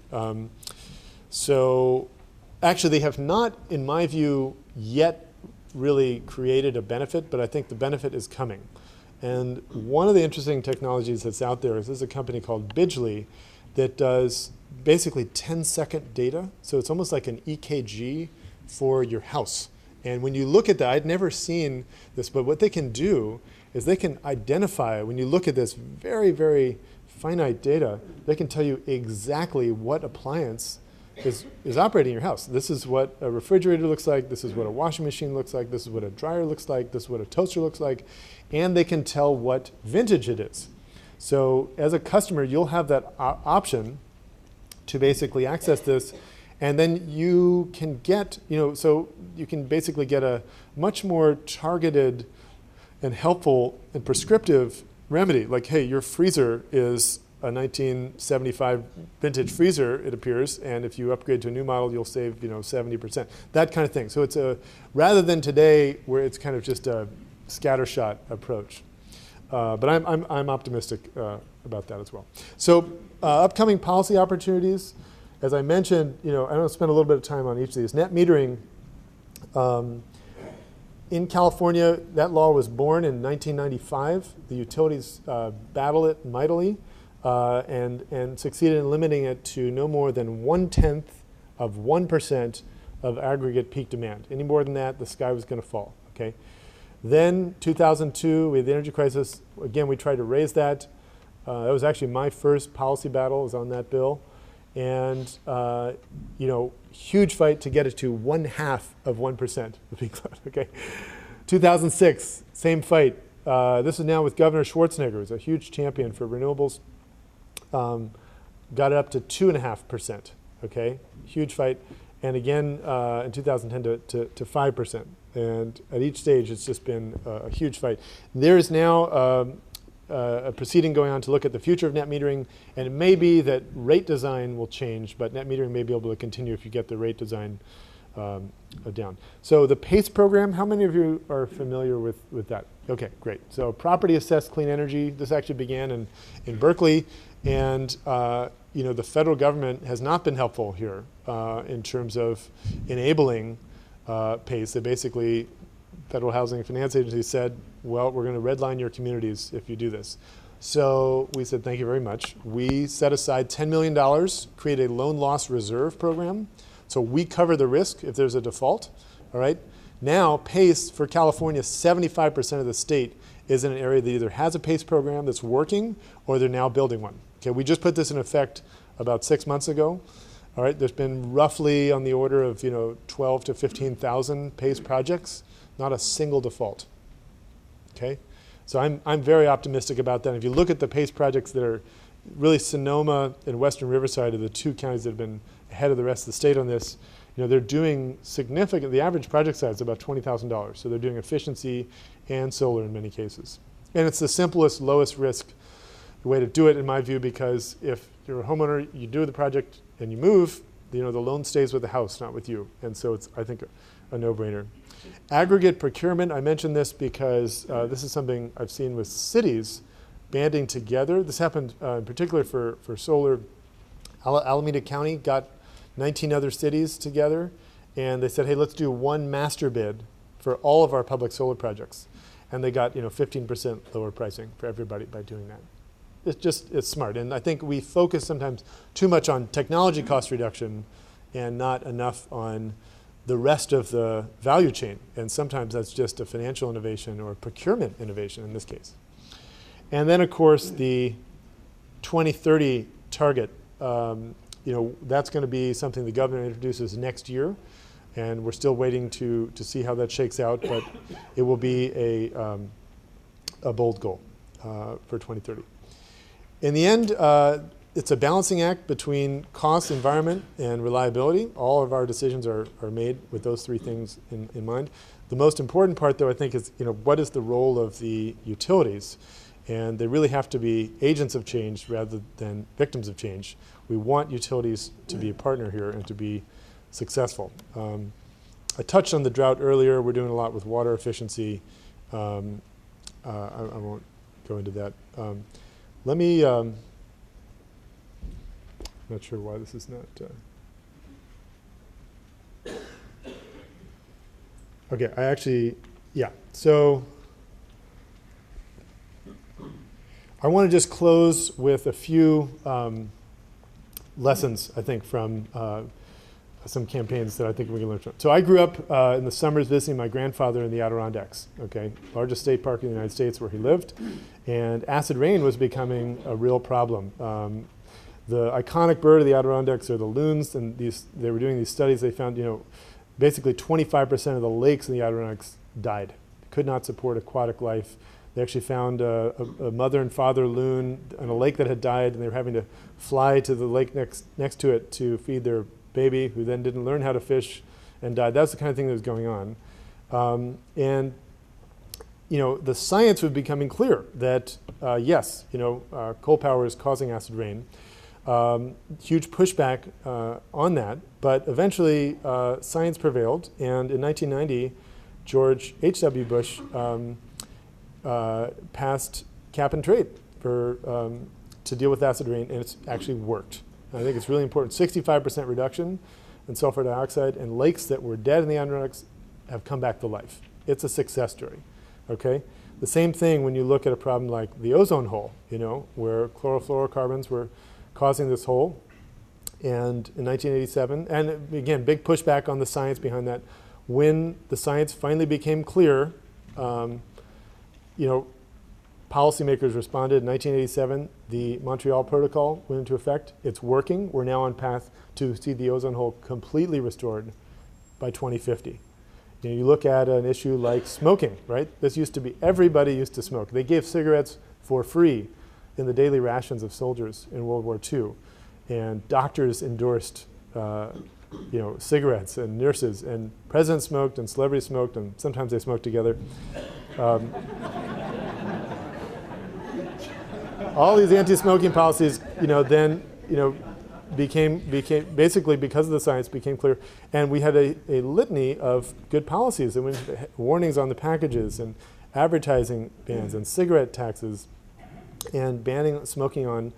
So actually they have not, in my view, yet really created a benefit, but I think the benefit is coming. And one of the interesting technologies that's out there is there's a company called Bidgely that does basically 10-second data. So it's almost like an EKG for your house. And when you look at that, I'd never seen this, but what they can do is they can identify, when you look at this very, very finite data, they can tell you exactly what appliance is operating in your house. This is what a refrigerator looks like, this is what a washing machine looks like, this is what a dryer looks like, this is what a toaster looks like, and they can tell what vintage it is. So as a customer, you'll have that option to basically access this And then you can get, so you can basically get a much more targeted and helpful and prescriptive remedy. Like, hey, your freezer is a 1975 vintage freezer, it appears, and if you upgrade to a new model, you'll save 70%. That kind of thing. So it's rather than today where it's kind of just a scattershot approach. But I'm optimistic about that as well. So upcoming policy opportunities, as I mentioned, I don't spend a little bit of time on each of these. Net metering. In California, that law was born in 1995. The utilities battled it mightily and succeeded in limiting it to no more than 1/10 of 1% of aggregate peak demand. Any more than that, the sky was going to fall. Okay. Then 2002, we had the energy crisis. Again, we tried to raise that. That was actually my first policy battle, was on that bill. And, huge fight to get it to 1/2 of 1% of peak load, okay? 2006, same fight. This is now with Governor Schwarzenegger, who's a huge champion for renewables. Got it up to 2.5%, okay? Huge fight. And again, in 2010 to 5%. And at each stage, it's just been a huge fight. There is now a proceeding going on to look at the future of net metering, and it may be that rate design will change, but net metering may be able to continue if you get the rate design down. So the PACE program, how many of you are familiar with that? Okay, great. So property assessed clean energy, this actually began in Berkeley, and the federal government has not been helpful here in terms of enabling PACE. They basically, Federal Housing and Finance Agency said, well, we're going to redline your communities if you do this. So we said, thank you very much. We set aside $10 million, create a loan loss reserve program. So we cover the risk if there's a default, all right? Now, PACE for California, 75% of the state is in an area that either has a PACE program that's working or they're now building one. Okay, we just put this in effect about 6 months ago. All right, there's been roughly on the order of 12 to 15,000 PACE projects, not a single default. Okay, so I'm very optimistic about that. If you look at the PACE projects that are really Sonoma and Western Riverside are the two counties that have been ahead of the rest of the state on this. They're doing significant. The average project size is about $20,000. So they're doing efficiency and solar in many cases. And it's the simplest, lowest risk way to do it in my view, because if you're a homeowner, you do the project and you move, the loan stays with the house, not with you. And so it's, I think, a no-brainer. Aggregate procurement, I mentioned this because this is something I've seen with cities banding together. This happened in particular for solar. Alameda County got 19 other cities together, and they said, hey, let's do one master bid for all of our public solar projects. And they got 15% lower pricing for everybody by doing that. It's smart. And I think we focus sometimes too much on technology cost reduction and not enough on the rest of the value chain. And sometimes that's just a financial innovation or procurement innovation in this case. And then, of course, the 2030 target, that's going to be something the governor introduces next year. And we're still waiting to see how that shakes out. But it will be a bold goal for 2030. In the end, it's a balancing act between cost, environment, and reliability. All of our decisions are made with those three things in mind. The most important part, though, I think is, what is the role of the utilities? And they really have to be agents of change rather than victims of change. We want utilities to be a partner here and to be successful. I touched on the drought earlier. We're doing a lot with water efficiency. I won't go into that. Let me, I'm not sure why this is not. Okay, so I want to just close with a few lessons, I think, from some campaigns that I think we can learn from. So I grew up in the summers visiting my grandfather in the Adirondacks, okay, largest state park in the United States where he lived, and acid rain was becoming a real problem. The iconic bird of the Adirondacks are the loons, and they were doing these studies. They found, basically 25% of the lakes in the Adirondacks died, could not support aquatic life. They actually found a mother and father loon on a lake that had died, and they were having to fly to the lake next to it to feed their baby who then didn't learn how to fish and died. That's the kind of thing that was going on. And the science was becoming clear that, yes, coal power is causing acid rain. Huge pushback on that, but eventually science prevailed, and in 1990, George H.W. Bush passed cap and trade to deal with acid rain, and it's actually worked. I think it's really important. 65% reduction in sulfur dioxide, and lakes that were dead in the Adirondacks have come back to life. It's a success story, okay? The same thing when you look at a problem like the ozone hole, where chlorofluorocarbons were causing this hole. And in 1987, and again, big pushback on the science behind that. When the science finally became clear, policymakers responded. In 1987, the Montreal Protocol went into effect. It's working. We're now on path to see the ozone hole completely restored by 2050. You look at an issue like smoking, right? This used to be, everybody used to smoke. They gave cigarettes for free in the daily rations of soldiers in World War II. And doctors endorsed cigarettes, and nurses, and presidents smoked, and celebrities smoked, and sometimes they smoked together. All these anti-smoking policies, became basically, because of the science, became clear. And we had a litany of good policies, and warnings on the packages, and advertising bans, and cigarette taxes, and banning smoking on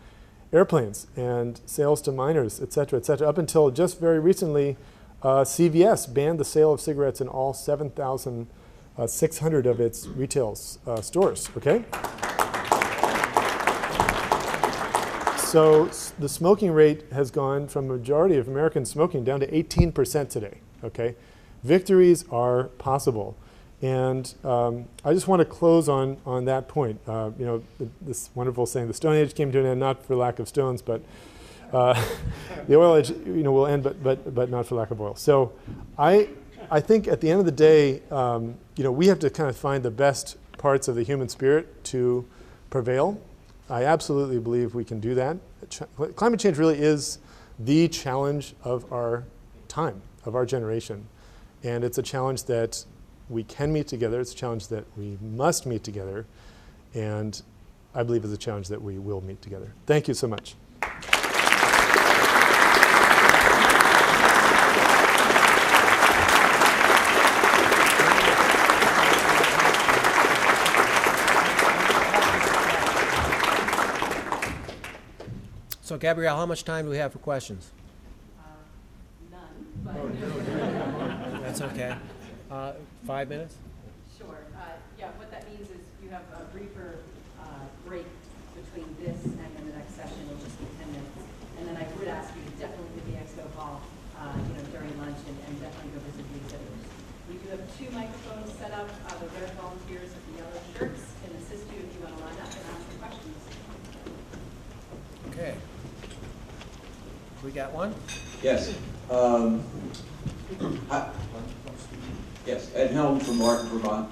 airplanes, and sales to minors, et cetera, up until just very recently, CVS banned the sale of cigarettes in all 7,600 of its retail stores, okay? So the smoking rate has gone from a majority of Americans smoking down to 18% today, okay? Victories are possible. And I just want to close on that point. This wonderful saying, the Stone Age came to an end not for lack of stones, but the oil age will end, but not for lack of oil. So I think at the end of the day, we have to kind of find the best parts of the human spirit to prevail. I absolutely believe we can do that. Climate change really is the challenge of our time, of our generation. And it's a challenge that we can meet together. It's a challenge that we must meet together. And I believe it's a challenge that we will meet together. Thank you so much. So Gabrielle, how much time do we have for questions? None, but That's okay. 5 minutes? sure. What that means is you have a briefer break between this and then the next session, which is 10 minutes. And then I would ask you to definitely hit the expo hall, during lunch and definitely go visit the exhibitors. We do have 2 microphones set up. The red volunteers with the yellow shirts can assist you if you want to line up and ask some questions. Okay. We got one? Yes. Yes, Ed Helm from Martin, Vermont.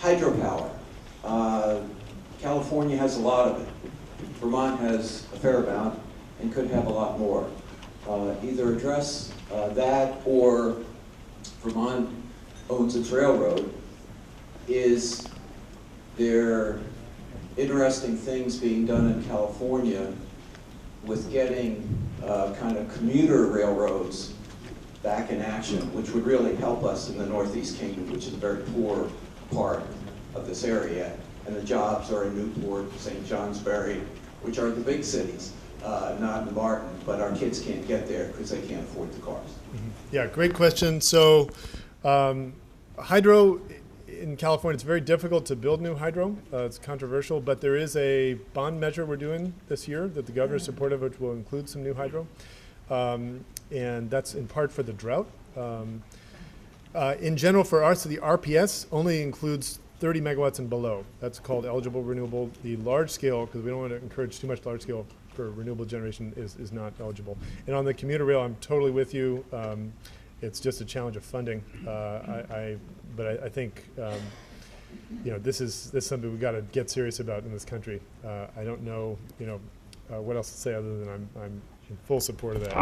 Hydropower. California has a lot of it. Vermont has a fair amount and could have a lot more. Either address that, or Vermont owns its railroad. Is there interesting things being done in California with getting kind of commuter railroads back in action, which would really help us in the Northeast Kingdom, which is a very poor part of this area. And the jobs are in Newport, St. Johnsbury, which are the big cities, not in Martin, but our kids can't get there because they can't afford the cars. Mm-hmm. Yeah, great question. So hydro in California, it's very difficult to build new hydro. It's controversial, but there is a bond measure we're doing this year that the governor is supportive of, which will include some new hydro. And that's in part for the drought. In general, for us, the RPS only includes 30 megawatts and below. That's called eligible renewable. The large scale, because we don't want to encourage too much large scale for renewable generation, is not eligible. And on the commuter rail, I'm totally with you. It's just a challenge of funding. But I think this is something we've got to get serious about in this country. I don't know what else to say other than I'm in full support of that.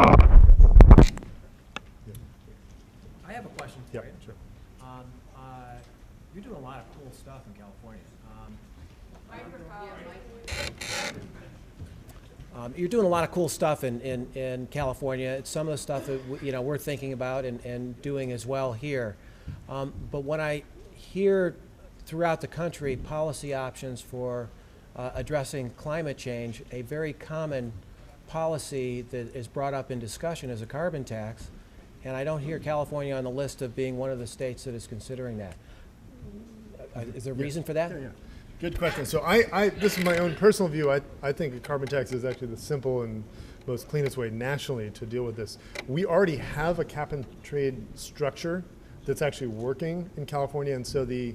I have a question for Yep, you. sure. You're doing a lot of cool stuff in California. You're doing a lot of cool stuff in California. It's some of the stuff that we're thinking about and doing as well here. But when I hear throughout the country policy options for addressing climate change, a very common policy that is brought up in discussion is a carbon tax, and I don't hear California on the list of being one of the states that is considering that. Is there a reason for that? Yeah. Good question. So this is my own personal view. I think a carbon tax is actually the simple and most cleanest way nationally to deal with this. We already have a cap and trade structure that's actually working in California, and so the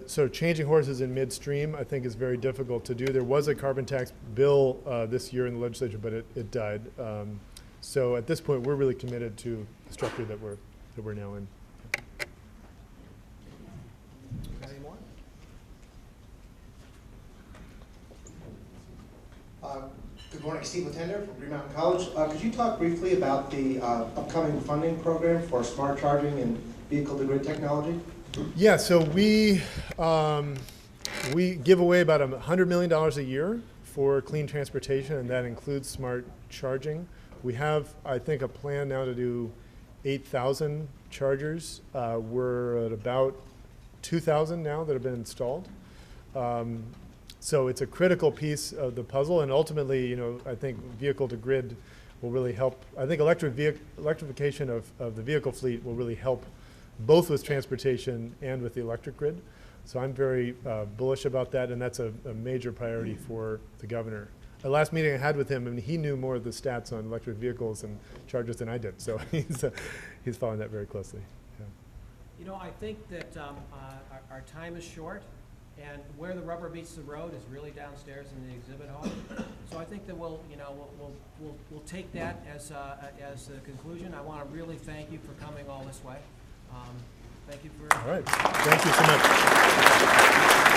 sort of changing horses in midstream, I think, is very difficult to do. There was a carbon tax bill this year in the legislature, but it died. So at this point, we're really committed to the structure that we're now in. Any more? Good morning, Steve Latender from Green Mountain College. Could you talk briefly about the upcoming funding program for smart charging and vehicle-to-grid technology? Yeah, so we give away about $100 million a year for clean transportation, and that includes smart charging. We have, I think, a plan now to do 8,000 chargers. We're at about 2,000 now that have been installed. So it's a critical piece of the puzzle, and ultimately, I think vehicle-to-grid will really help. I think electrification of the vehicle fleet will really help both with transportation and with the electric grid. So I'm very bullish about that, and that's a major priority for the governor. The last meeting I had with him, he knew more of the stats on electric vehicles and chargers than I did, so he's following that very closely. Yeah. I think that our time is short, and where the rubber meets the road is really downstairs in the exhibit hall. So I think that we'll take that as the conclusion. I want to really thank you for coming all this way. Thank you for. All right. Thank you so much.